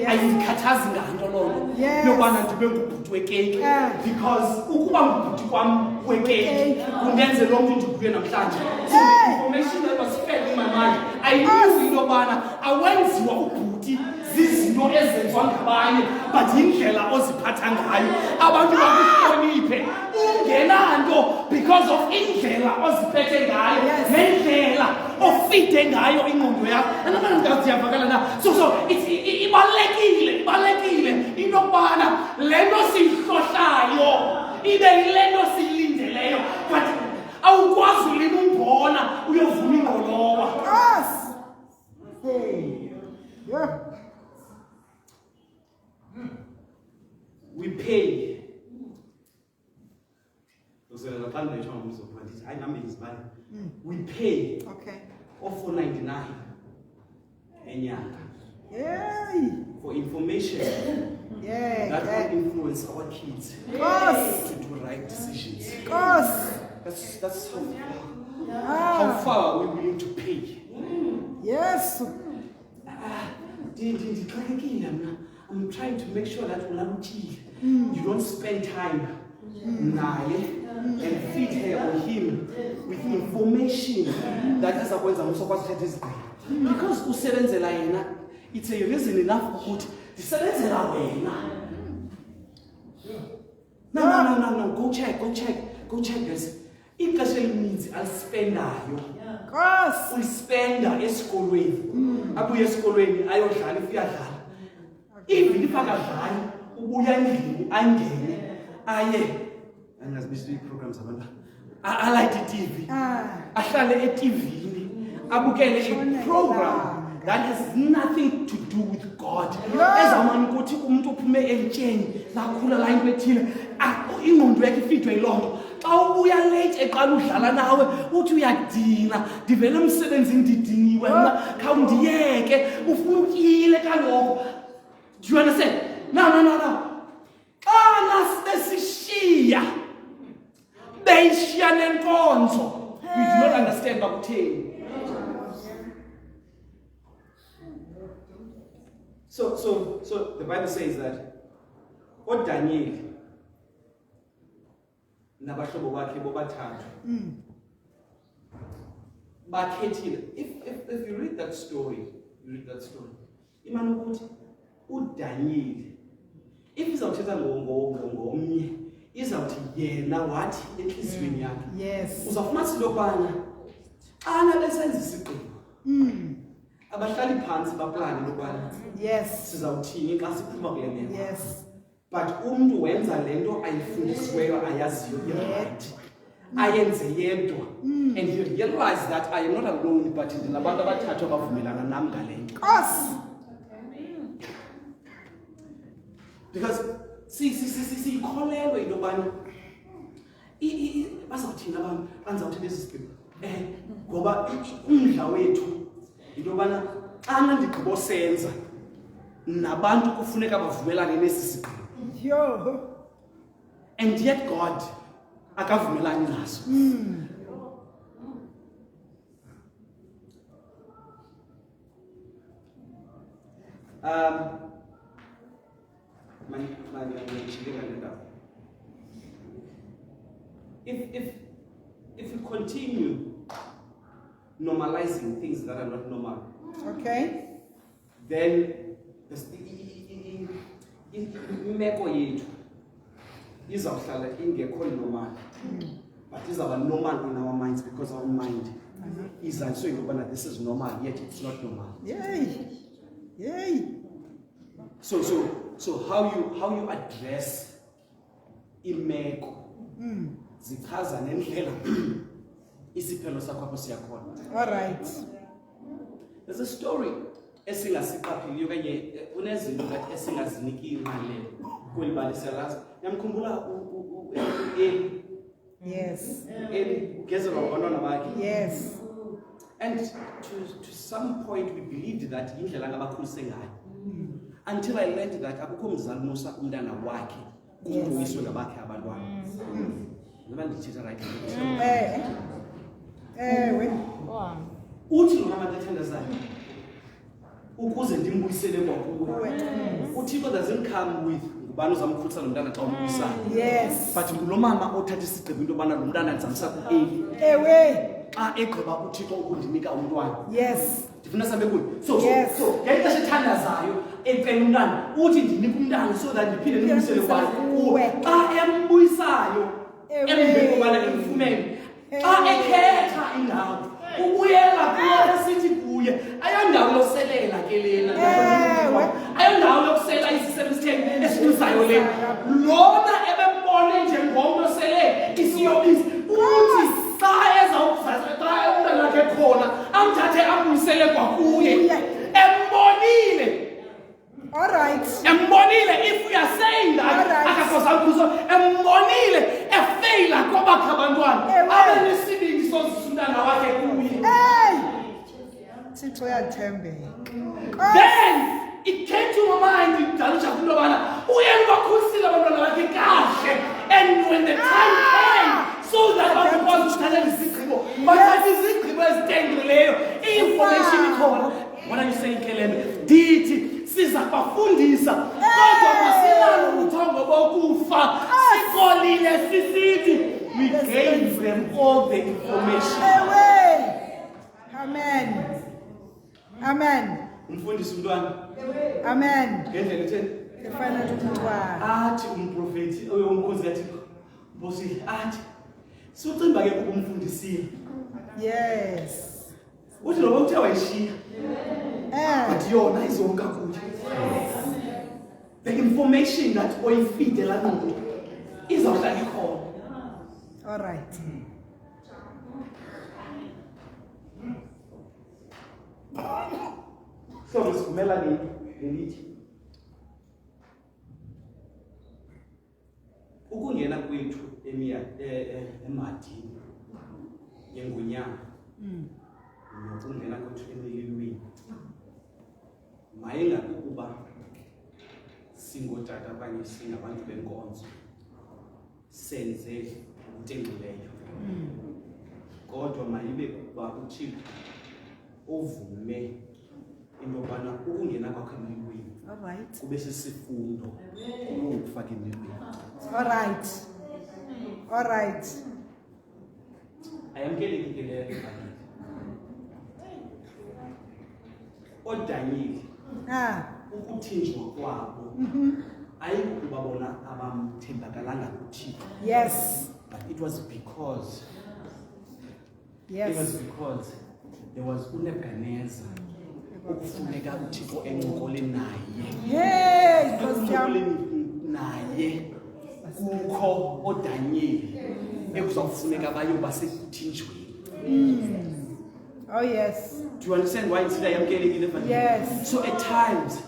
Ayindikhathazi nganto loo nto yokubana ndibe ngubhuti wekeyiki because ukuba ngubhuti kwam wekeyiki kundenze loo mntu ndikuye namhlanje. So the information that was fed in my mind, I knew into yokubana awenziwa ubhuti zizinto ezenziwa ngabanye but yindlela oziphatha ngayo abantu bakuhloniphe ungenanto because of indlela oziphethe ngayo nendlela ofide ngayo ingqondo yakho. Andiyavakala na. So ibalulekile into yokubana le nto siyihlohlayo ibe yile nto siyilindeleyo but awukwazi ulima umbona uyovuna ingqolowa. Yes. Hey. Yeah. We pay. We pay Okay. of $4.99 enyanga Yay. for information Yeah. that Yeah. will influence our kids Cause. to do right decisions. Cause. That's how far are we willing to pay? Yes. I'm trying to make sure that you don't spend time naye and feed her or him with information that is because usebenzela yena, it's a reason enough ukuthi ndisebenzela wena. No, go check this. Ixesha elininzi alispendayo Cause. ulispenda esikolweni, abuye esikolweni ayodlala ifuyadlala. Even if akadlali ubuya endlini angene aye angazibisi programs abantu alike TV ahlale eTVini abukele a program that has nothing to do with God. Ezamani ukuthi umuntu uphume elitsheni lakhula la into ethile ingqondo yakhe ifithwe yilonto. Xa ubuya late eqala udlala nawe uthi uyadina ndivele emsebenzini ndidiniwe mina khawundiyeke ufuna ukile kangoko. Do you understand? No. Xana sibesishiya beyishiya nenkonzo. We do not understand bakutheni. So the Bible says that Daniel nabahlobo bakhe bobathathu bakhethile. If you read that story, imani ukuthi uDaniel if izawuthetha ngomnye izawuthi yena wathi enhliziyweni yakhe. Yes. Uzafumana lokubana xana besenza isigqibo abahlali phansi baplane lokubana Yes. sizawuthini xa siphuma kule meko. Yes. But umuntu wenza lento ayifundisiweyo ayaziyo right. Ayenze yedwa and he realized that I am not alone but ndinabantu abathathu abavumelana nami ngale nto. Cause. Because sikholelwe into yobana bazawuthina abantu banzawuthi lezi sigqibo ngoba umdla wethu into yobana xana ndigqibo senza nabantu kufuneka bavumelane nesi sigqibo and yet God akavumelani naso. If we continue normalizing things that are not normal, Okay. then imeko yethu izawuhlala ingekho normal, but izawuba normal in our minds because our mind is so into yobana this is normal, yet it's not normal. Yay. So how you address imeko zichaza nendlela isiphelo sakho apho siyakhona. All right. There's a story esingasiqapheliyo kanye unezinto that esingaziniki imali kwelibali selazi. Yamkhumbula Eli. Yes. Eli ugezelwa ngabantwana bakhe. Yes. And to some point we believed that indlela ngabakhulise ngayo. Until I learned that akukho mzali nosa umntana wakhe kuboyiswe ngabakhe abantwana. Noma ndithetha right. Uthi lo mama ethandazayo ukuze ndimbuyisele kwakuwe. Uthixo doesn't come with ngubani uzamkhulisa lo mntana xa umbuyisayo. Yes. But ngulo mama othatha isigqibo into yobana lo mntana ndizamsa ku-Eli. Xa egqiba uthixo ukundinika umntwana. Yes. Ndifuna sabe kuyo. So ngexesha ethandazayo ecela umntana uthi ndinika umntana so that ndiphinde ndimbuyisele kuwe. Xa embuyisayo emveni kobana emfumene. Xa ekhetha indawo ubuyela kulo esithi kuye ayondawo yoselela ke lena. Ayondawo yokusela isisemsitheni esilusayo lena. Lona ebembone njengomntu osele isiyobisi uthi xa ezawuzaxa umntana wakhe khona amthathe ambuyisele kwakuye. Embonile. All right. Embonile, if we are saying that akakozankuzo embonile efeyila kwabakhe abantwana abanesibindi sozisundana wakhe kuye. Thixo uyathembeka. Then it came to my mind ndalisha into yobana uyena bakhulisile abantwana bakhe kahle, and when the time came so that bakwazi ukuthatha izigqibo bathatha izigqibo ezidengqileyo i-information ikhona. What are you saying, Keleme? Ndithi siza kubafundisa kodwa masilalo ubuthongo bokufa sikolile sisithi we gave them all the information. Amen. Umfundisi umntwana. Amen. Ngendlela etheni Efana nokuthwa. athi umprofeti oyomkhosi kaThixo Mbosi athi sucimba ke kumfundisile. Yes. Uthi lo uthe wayishiya but yona izonka kuye. The information that oyifide la muntu izawuhlala ikhona. All right. So sivumela nelithi ukungena kwethu emadini yengunyana nokungena kwethu emililweni mayengakukuba singotata abanye singabantu benkonzo senze utengileyo kodwa mayibe kuba uThixo uvume into yobana ukungena kwakho emililweni. All right. Kube sisifundo ukufaka emililweni. All right. All right. Ayamkelekile leyo. ODanyeli ukuthinjwa kwabo ayikuba bona abamthembakalanga kuThixo. Yes. But it was because Yes. there was uNebukadnezar ukufuneka uThixo encokole naye. Hey, Encokole naye kukho oDanyeli ekuzawufuneka bayoba sekuthinjweni. Oh yes. Do you understand why it's ayamkelekile? Yes. So at times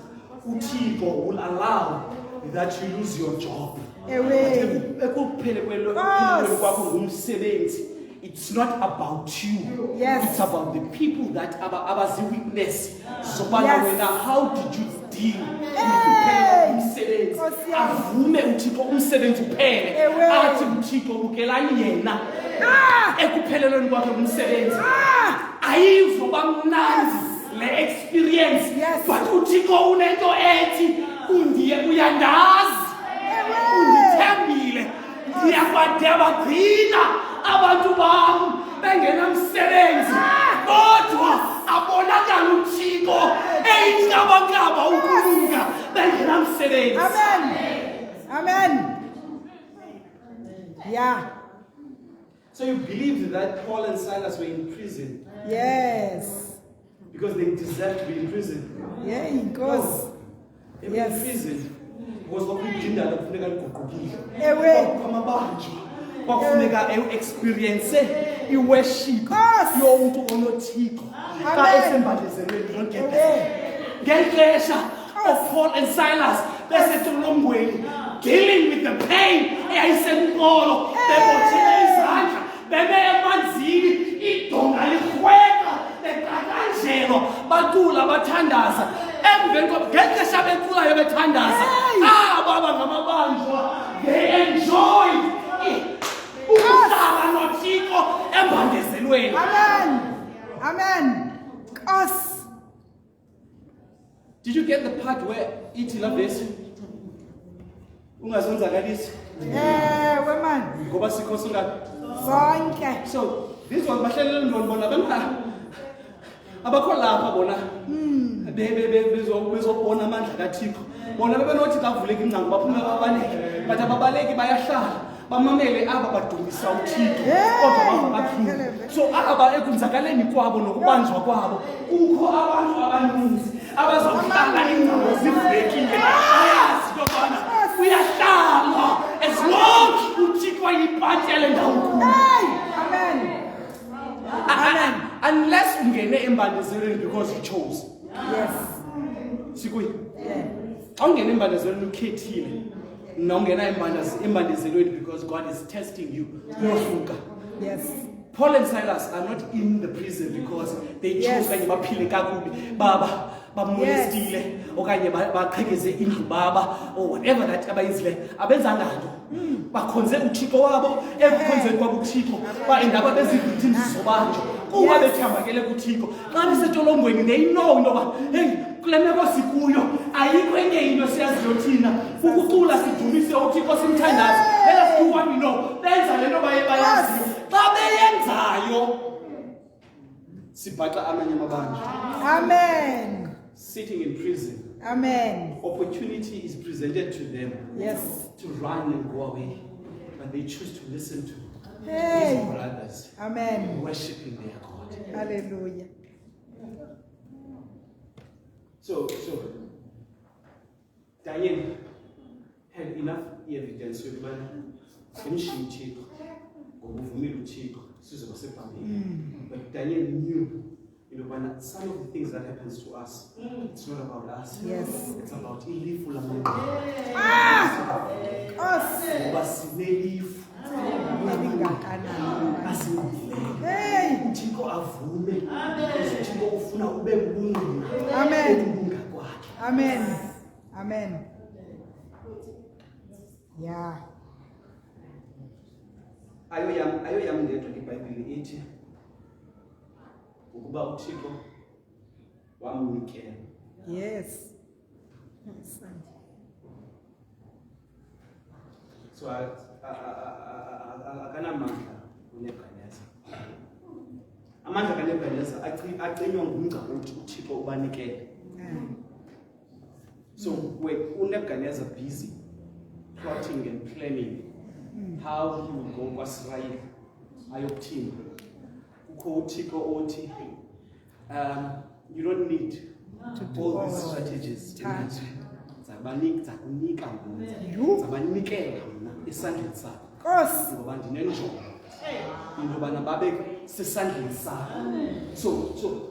uThixo will allow that you lose your job. Ewe. Ekuphele kwakho ngumsebenzi. It's not about you. Yes. It's about the people that abazi witness. So Yes. how did you deal with Hey. umsebenzi? Nkosi yami. Avume uThixo umsebenzi uphele. Ewe. Athi uThixo bukelani yena. Ekuphelelweni kwakhe umsebenzi. Ayivo bamnandi le experience. Yes. But uThixo unento ethi undiye uyandazi. Undithembile. Ndiyakwadeba gcina abantu bam bengena umsebenzi. Kodwa abonakala uThixo eyinhlabakaba ukulunga bengena umsebenzi. Amen. Yeah. So you believe that Paul and Silas were in prison Yes. because they deserved to be in prison? Yeah, because. They were Yes. in prison because kwakuyindlela kufuneka liguqukile. Ewe. Kwamabanjwa kwakufuneka experience i-worship Yes. yomuntu onothixo xa Amen. esembandezelweni. Don't get Ewe. that. Ngexesha of Paul and Silas besetolongweni dealing with the pain eyayisenkolo bebothele izandla bebe emanzini idonga likrweka beqaqanjelwa bacula bathandaza emveni ngexesha beculayo bethandaza baba ngamabanjwa they enjoyed ukuhlala nothixo embandezelweni. Amen. Us. Did you get the part where ithi la verse ungazonzakalisi Ewe man. ngoba sikho singabi? Zonke. So this was bahlelele ndoni bona bena abakho lapha bona bezobona amandla kaThixo bona bebenothi kavuleka ingcango baphume babaleke but ababaleki bayahlala bamamele aba badumisa uThixo kodwa baphila. So aba ekunzakaleni kwabo nokubanjwa kwabo kukho abantu abaninzi abazohlala ingcango zivulekile ayazi ukubana uyahlala as long uThixo ayiphathele ndawo. Amen. Unless ungene embandezelweni because you chose. Yes. Sikuyi. Yeah. Xa ungene embandezelweni ukhethile nongena embandezelweni because God is testing you. Uyahluka. Yes. Paul and Silas are not in the prison because they chose Yes. okanye baphile kakubi baba bamolestile okanye baqhekeze indlu baba or whatever that abayizile abenzanga nto bakhonze uThixo wabo ekukhonzeni kwabo uThixo baendaba bezivictims zobanjwa kuba bethambakele kuThixo xa besetolongweni they know intoba hey kule meko sikuyo ayikho enye into siyaziyo thina ukucula sidumise uThixo simthandaze let's do what we know benza lento bayaziyo xa beyenzayo sibhaxa amanye amabanjwa. Amen. Sitting in prison, Amen. opportunity is presented to them Yes. to run and go away, but they choose to listen to Hey. these brothers Amen. worshiping their God. Hallelujah. So Daniel had enough evidence with man finishing Chico, or moving Chico, but Daniel knew. When some of the things that happens to us, it's not about us. Yes. It's about ilifu la Us. Hey. Uthixo avume uThixo ufuna ube mbungu. Amen. Amen. Amen. Yeah. Ayo yam ndedwa iBhayibhile ithi ukuba uThixo wamnikela. Yes. So akanamandla uNebukadneza. Amandla kaNebukadneza acinywa ngumgca uthi uThixo ubanikele. So when uNebukadneza busy plotting and planning how he will go kwaSirayeli ayokuthini, kukho uThixo othi you don't need all these strategies. Zakunika zabanikela mna esandleni sakho Us. ngoba ndinenjongo into yobana babe sesandleni sakho. So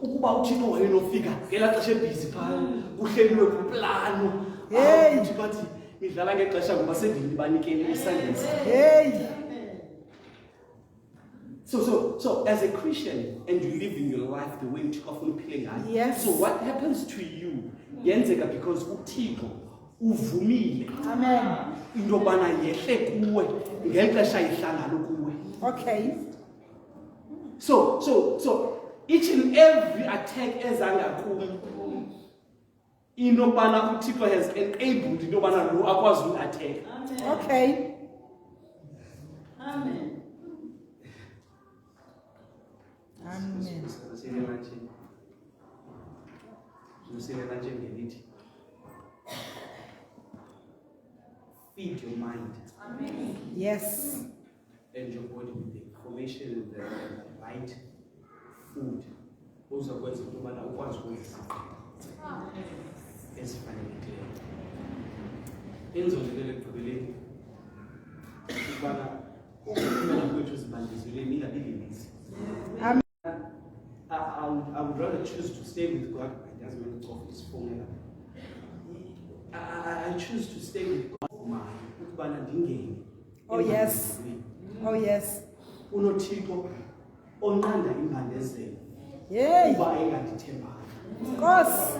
ukuba uThixo wayenofika ngelaa xesha ebhizi phaa kuhleliwe kuplano Hey. uthi bathi Nidlala ngexesha ngoba sendibanikele isangesi. Hey. So as a Christian and you live in your life the way uThixo afuna uphile ngayo. Yes. So what happens to you yenzeka because uThixo uvumile. Amen. Into yobana yehle kuwe ngexesha ihlangano kuwe. Okay. So each and every attack ezanga kuwe into yobana uThixo has enabled into yobana lo akwazi uattack. Okay. Amen. Amen. Feed your mind Yes. and your body with the information and the right food. Uzakwenza into yobana ukwazi ukwenza ezifanelekileyo. Enzolele ekugqibeleni ukubana ukuphumela kwethu zibandezelweni ingabi lilize. Amen. I would rather choose to stay with God. It doesn't mean it's off his phone. I choose to stay with God. Oh yes. Oh yes. unothixo onqanda imbandezelo Yay. kuba engadithembanga Nkosi.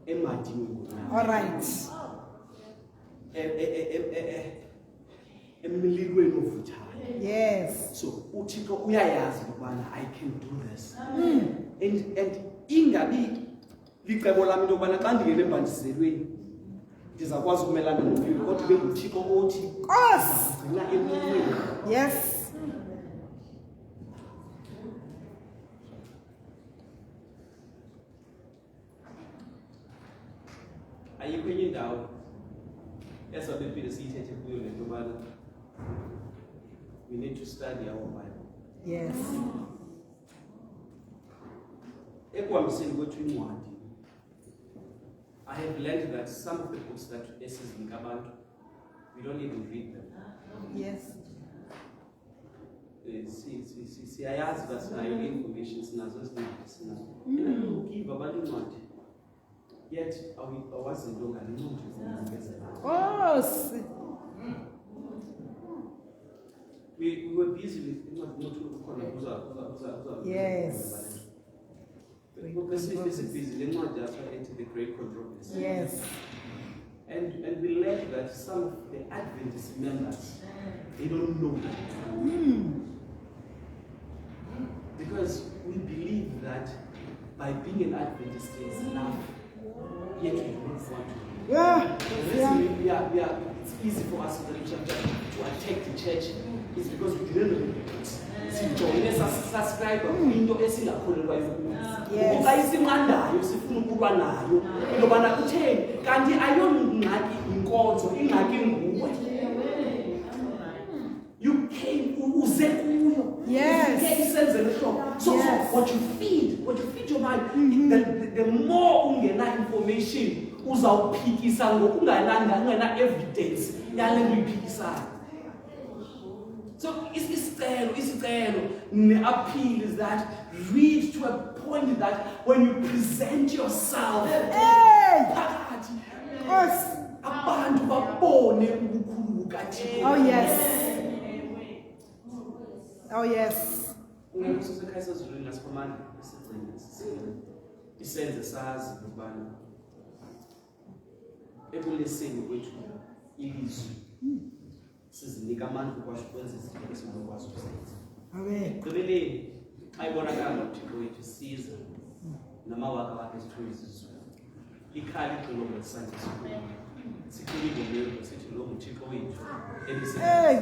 emadini ngonyama All right. emlilweni ovuthayo. Yes. So uthixo uyayazi ukubana I can do this. And ingabi licebo lami into yobana xa ndingene embandizelweni ndizakwazi ukumelana nomlilo kodwa ube nguthixo othi Nkosi. gcina emlilweni. Yes. Ayikho enye indawo esabepile siyithethe kuyo le nto yobana we need to study our Bible. Yes. Ekuhambiseni kwethu incwadi, I have learned that some of the books that esizinika abantu, we don't even read them. Yes. Siyayazi that sinayo information sinazo eziningi sinazo. And ukiva abantu incwadi, yet awazinto ngale ncwadi zokuvezela. Nkosi. We were busy with incwadi nokukhona Yes. We're busy le ncwadi after into the great controversy. Yes. And we learned that some of the Adventist members, they don't know that. Because we believe that by being an Adventist is enough, yet we do not want to. Yeah. It's easy for us to attack the church. It's because we didn't know it. Sijoyine subscribe into esingakholelwa kuyo. Ngoba isinqandayo sifuna ukulwa nayo. Ngobana utheni kanti ayongxaki inkonzo ingxaki nguwe. You came uze kuyo. Yes. So Yes. what you feed your mind, the more ungena information uzawuphikisa ngokungana evidence yale nto uyiphikisayo. So isicelo ne-appeal is that read to a point that when you present yourself, phakathi Nkosi. abantu babone ubukhulu bukaThixo. Oh yes. Oh yes. Ungakusekhaya sezulwini lasifumana isigcina isenze sazi ukubana ekuleseni kwethu ilizwi sizinika amandla ukwazi ukwenza izinto esinokwazi ukuzenza. Amen. Ekugqibeleni xa ibonakala uThixo wethu siza namawaka wakhe esithole izizwe ikhala igxilo ngesandla sakhe sikhulile leyo sithi lo nguThixo wethu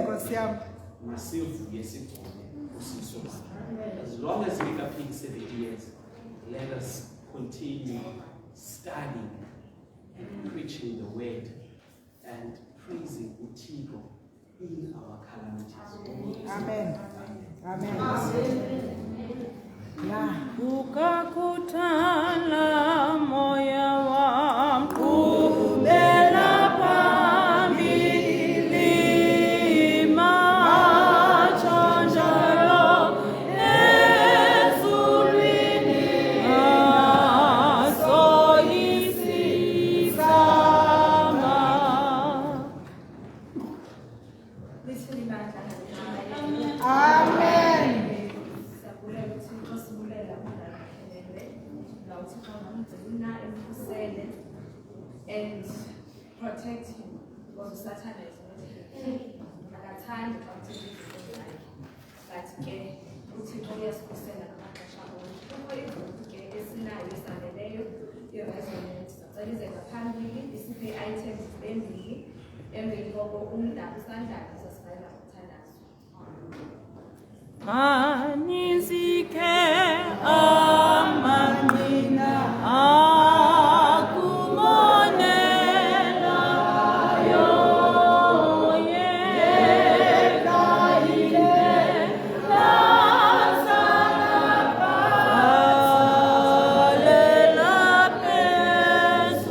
Nkosi yami. masivuye sigcone usiso lwakhe. As long as we are paying 70 years, let us continue studying and preaching the word and praising uThixo in our calamities. Amen. Amen. Yeah. Ukakuthala moya wangu bela phambili macho njalo ezulwini asoyisisa protect him because usathana is not akathandi xa uthini izinto zakhe but ke uthixo uyasikhusela ngamaxesha onke kukho izinto ke esinayo esaneleyo i-resonance sacela ize ngaphambili isiphe items embili emveni koko umdala usandlana sasivalela ngokuthandazo Manisike amanina akumonela yoye kaile lasalela phezulu.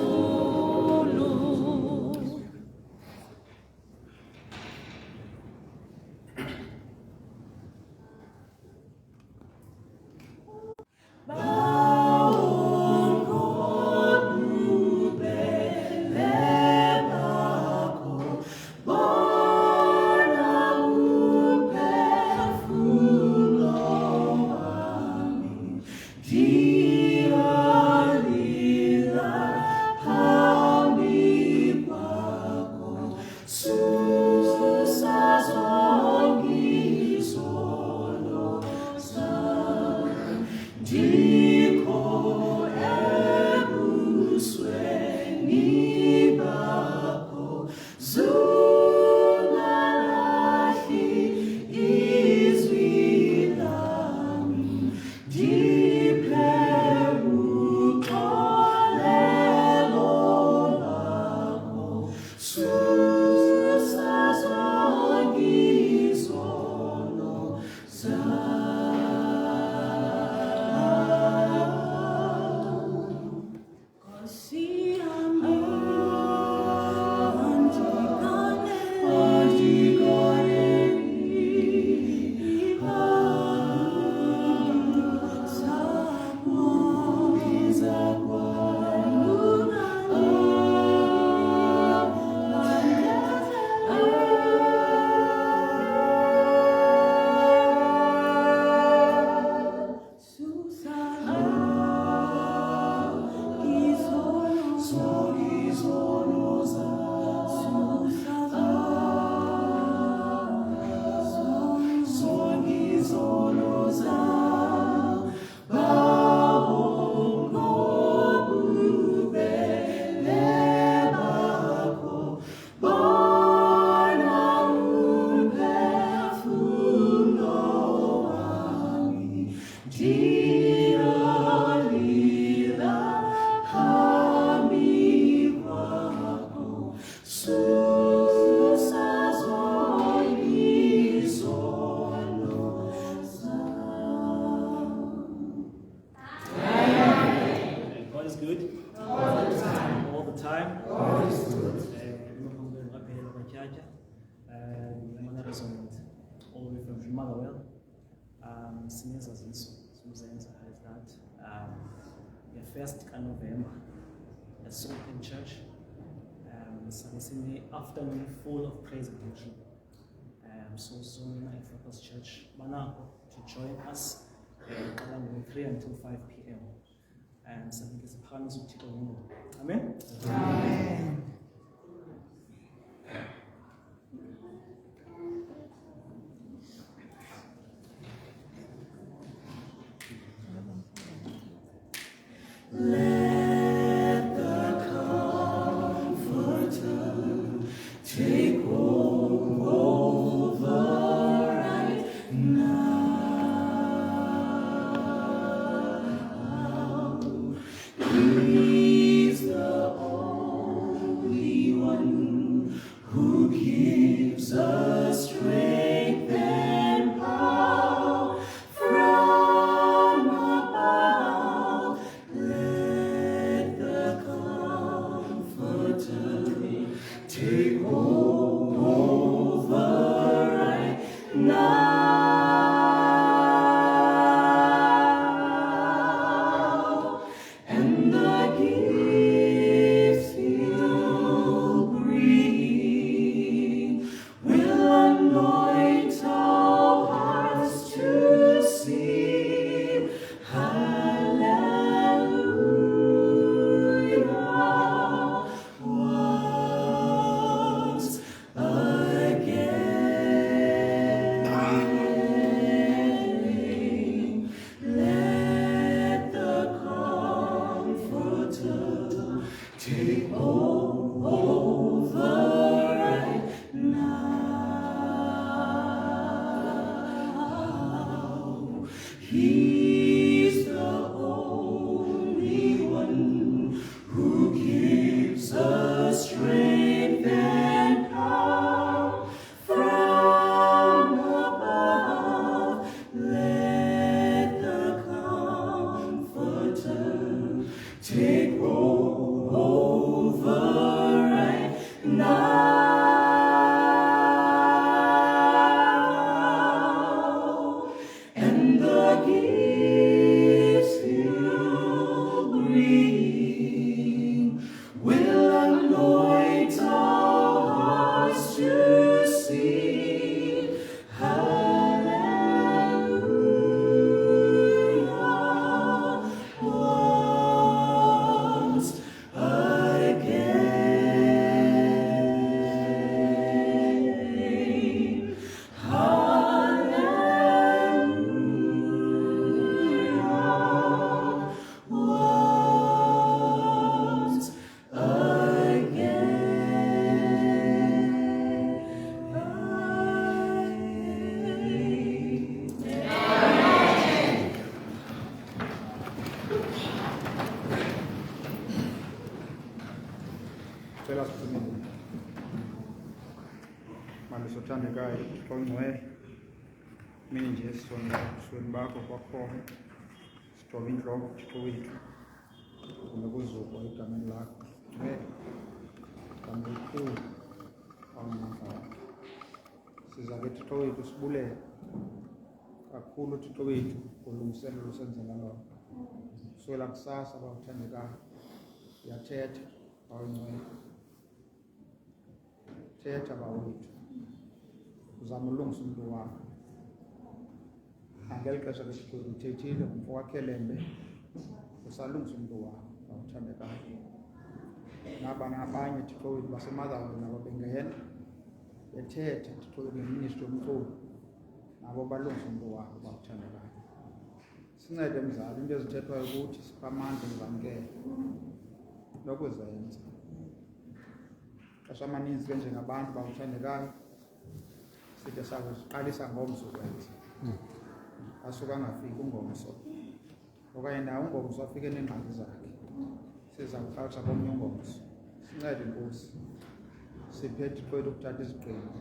God is good. All the time. Resonant all the way from Motherwell. Sineza Zinso, Suzenza has that. The first November at Sopen Church. It's in the afternoon full of praise and worship. So soon at Focus Church, Manako, to join us around 3 until 5 p.m. So it's a promise of Tito. Amen? Amen. Let the Comforter take over right now. He's the only one who gives us strength and power from above. Let the Comforter take over right now, and the gifts He'll bring will anoint our hearts to sing. Hallelujah. Cela siphumele. Manje sothandekayo Thixo ongcwele. Mina nje sisonke ebusweni bakho kwakhona. Sithoba inhloko Thixo wethu. Nokuzukwa egameni lakho. Ngeke. Kamkhulu. Awunamandla. Siza ke Thixo wethu sibulele. Kakhulu Thixo wethu kulungiselelo senzela lona. Sola kusasa bawuthandekayo. Yathetha awungcwele. Thetha bawethu. Uzama ulungisa umuntu wakho. Angeli xesha lesithixo uthethile umfo wakhelembe. Usalungisa umuntu wakho bawuthandekayo. Nabanye Thixo wethu basemazweni nabo bengena. Bethetha Thixo wethu ngeministry yomculo. Nabo balungisa umuntu wakho bawuthandekayo. Sincede mzali into ezithethwayo ukuthi siphamandla ngizamkele. Lokuzenza. Xesha amaninzi ke njengabantu bawuthandekayo. Sithe sakuqalisa ngomso kwenza. Asuka angafiki ungomso. Okanye nawo ungomso afike nengxaki zakhe. Siza kuqalisa komnye ungomso. Sincede Nkosi. Siphethe kwethu ukuthatha izigqibo.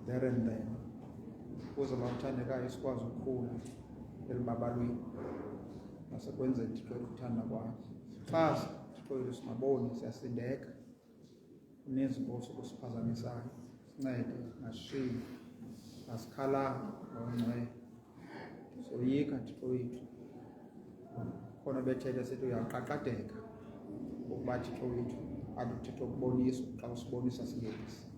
There and then. Ukuze bawuthandekayo sikwazi ukukhula elibabalweni. Nasekwenzeni Thixo ukuthanda kwakho. Xasa Thixo singaboni siyasindeka. Uninzi Nkosi ukusiphazamisayo. Sincede nashiye. Nasikhala ngongcwele. Soyika Thixo wethu. Khona bethethe sithi uyaqaqadeka. Ukuba Thixo wethu athi Thixo ukubonisa xa usibonisa singekisi.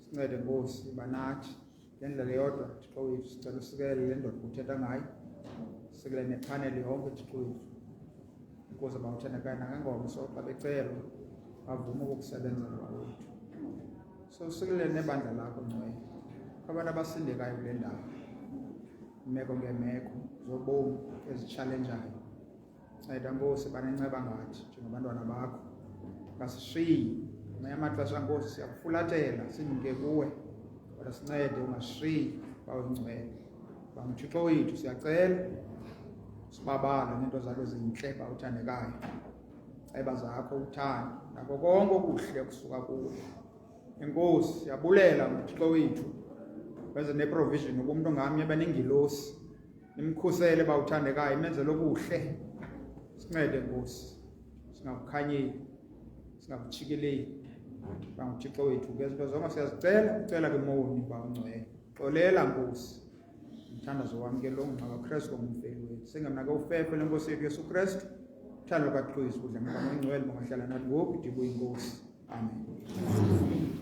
Sincede Nkosi banathi ngendlela yodwa Thixo wethu sicela usikele le ndoda uthetha ngayo. Sikele nepanel yonke Thixo wethu. Ukuze bawuthandekayo nangengomso xa becela bavume ukukusebenzela bawethu. So sikele nebandla lakho ngcwele. Abantu abasindekayo kule ndawo. Imeko ngemeko zobomi ezichallengeayo. Nceda Nkosi banenceba ngathi njengabantwana bakho. Ngasishiyi. Amanye amaxesha Nkosi siyakufulatela sinike kuwe. Kodwa sincede ungashiyi bawungcwele. Bamthixo wethu siyacela sibabala nento zakho ezinhle bawuthandekayo. Eba zakho uthando nako konke okuhle kusuka kuwe. Enkosi siyabulela Mthixo wethu. Wenze neprovision umuntu ngamnye benengilosi. Nimkhusele bawuthandekayo imenzele okuhle. Sincede Nkosi. Singakukhanyeli. Singakuchikeleli. Bangthixo wethu ngezinto zonke siyazicela ucela kwemoni bawungcwele. Xolela Nkosi. Umthandazo wamkela ongcwele kaKristu ngumfeli wethu. Singamnake ufefe lenkosi yethu Yesu Kristu. Uthando kaKristu udla ngomngcwele bangahlala nathi ngoku ndibuye Nkosi. Amen.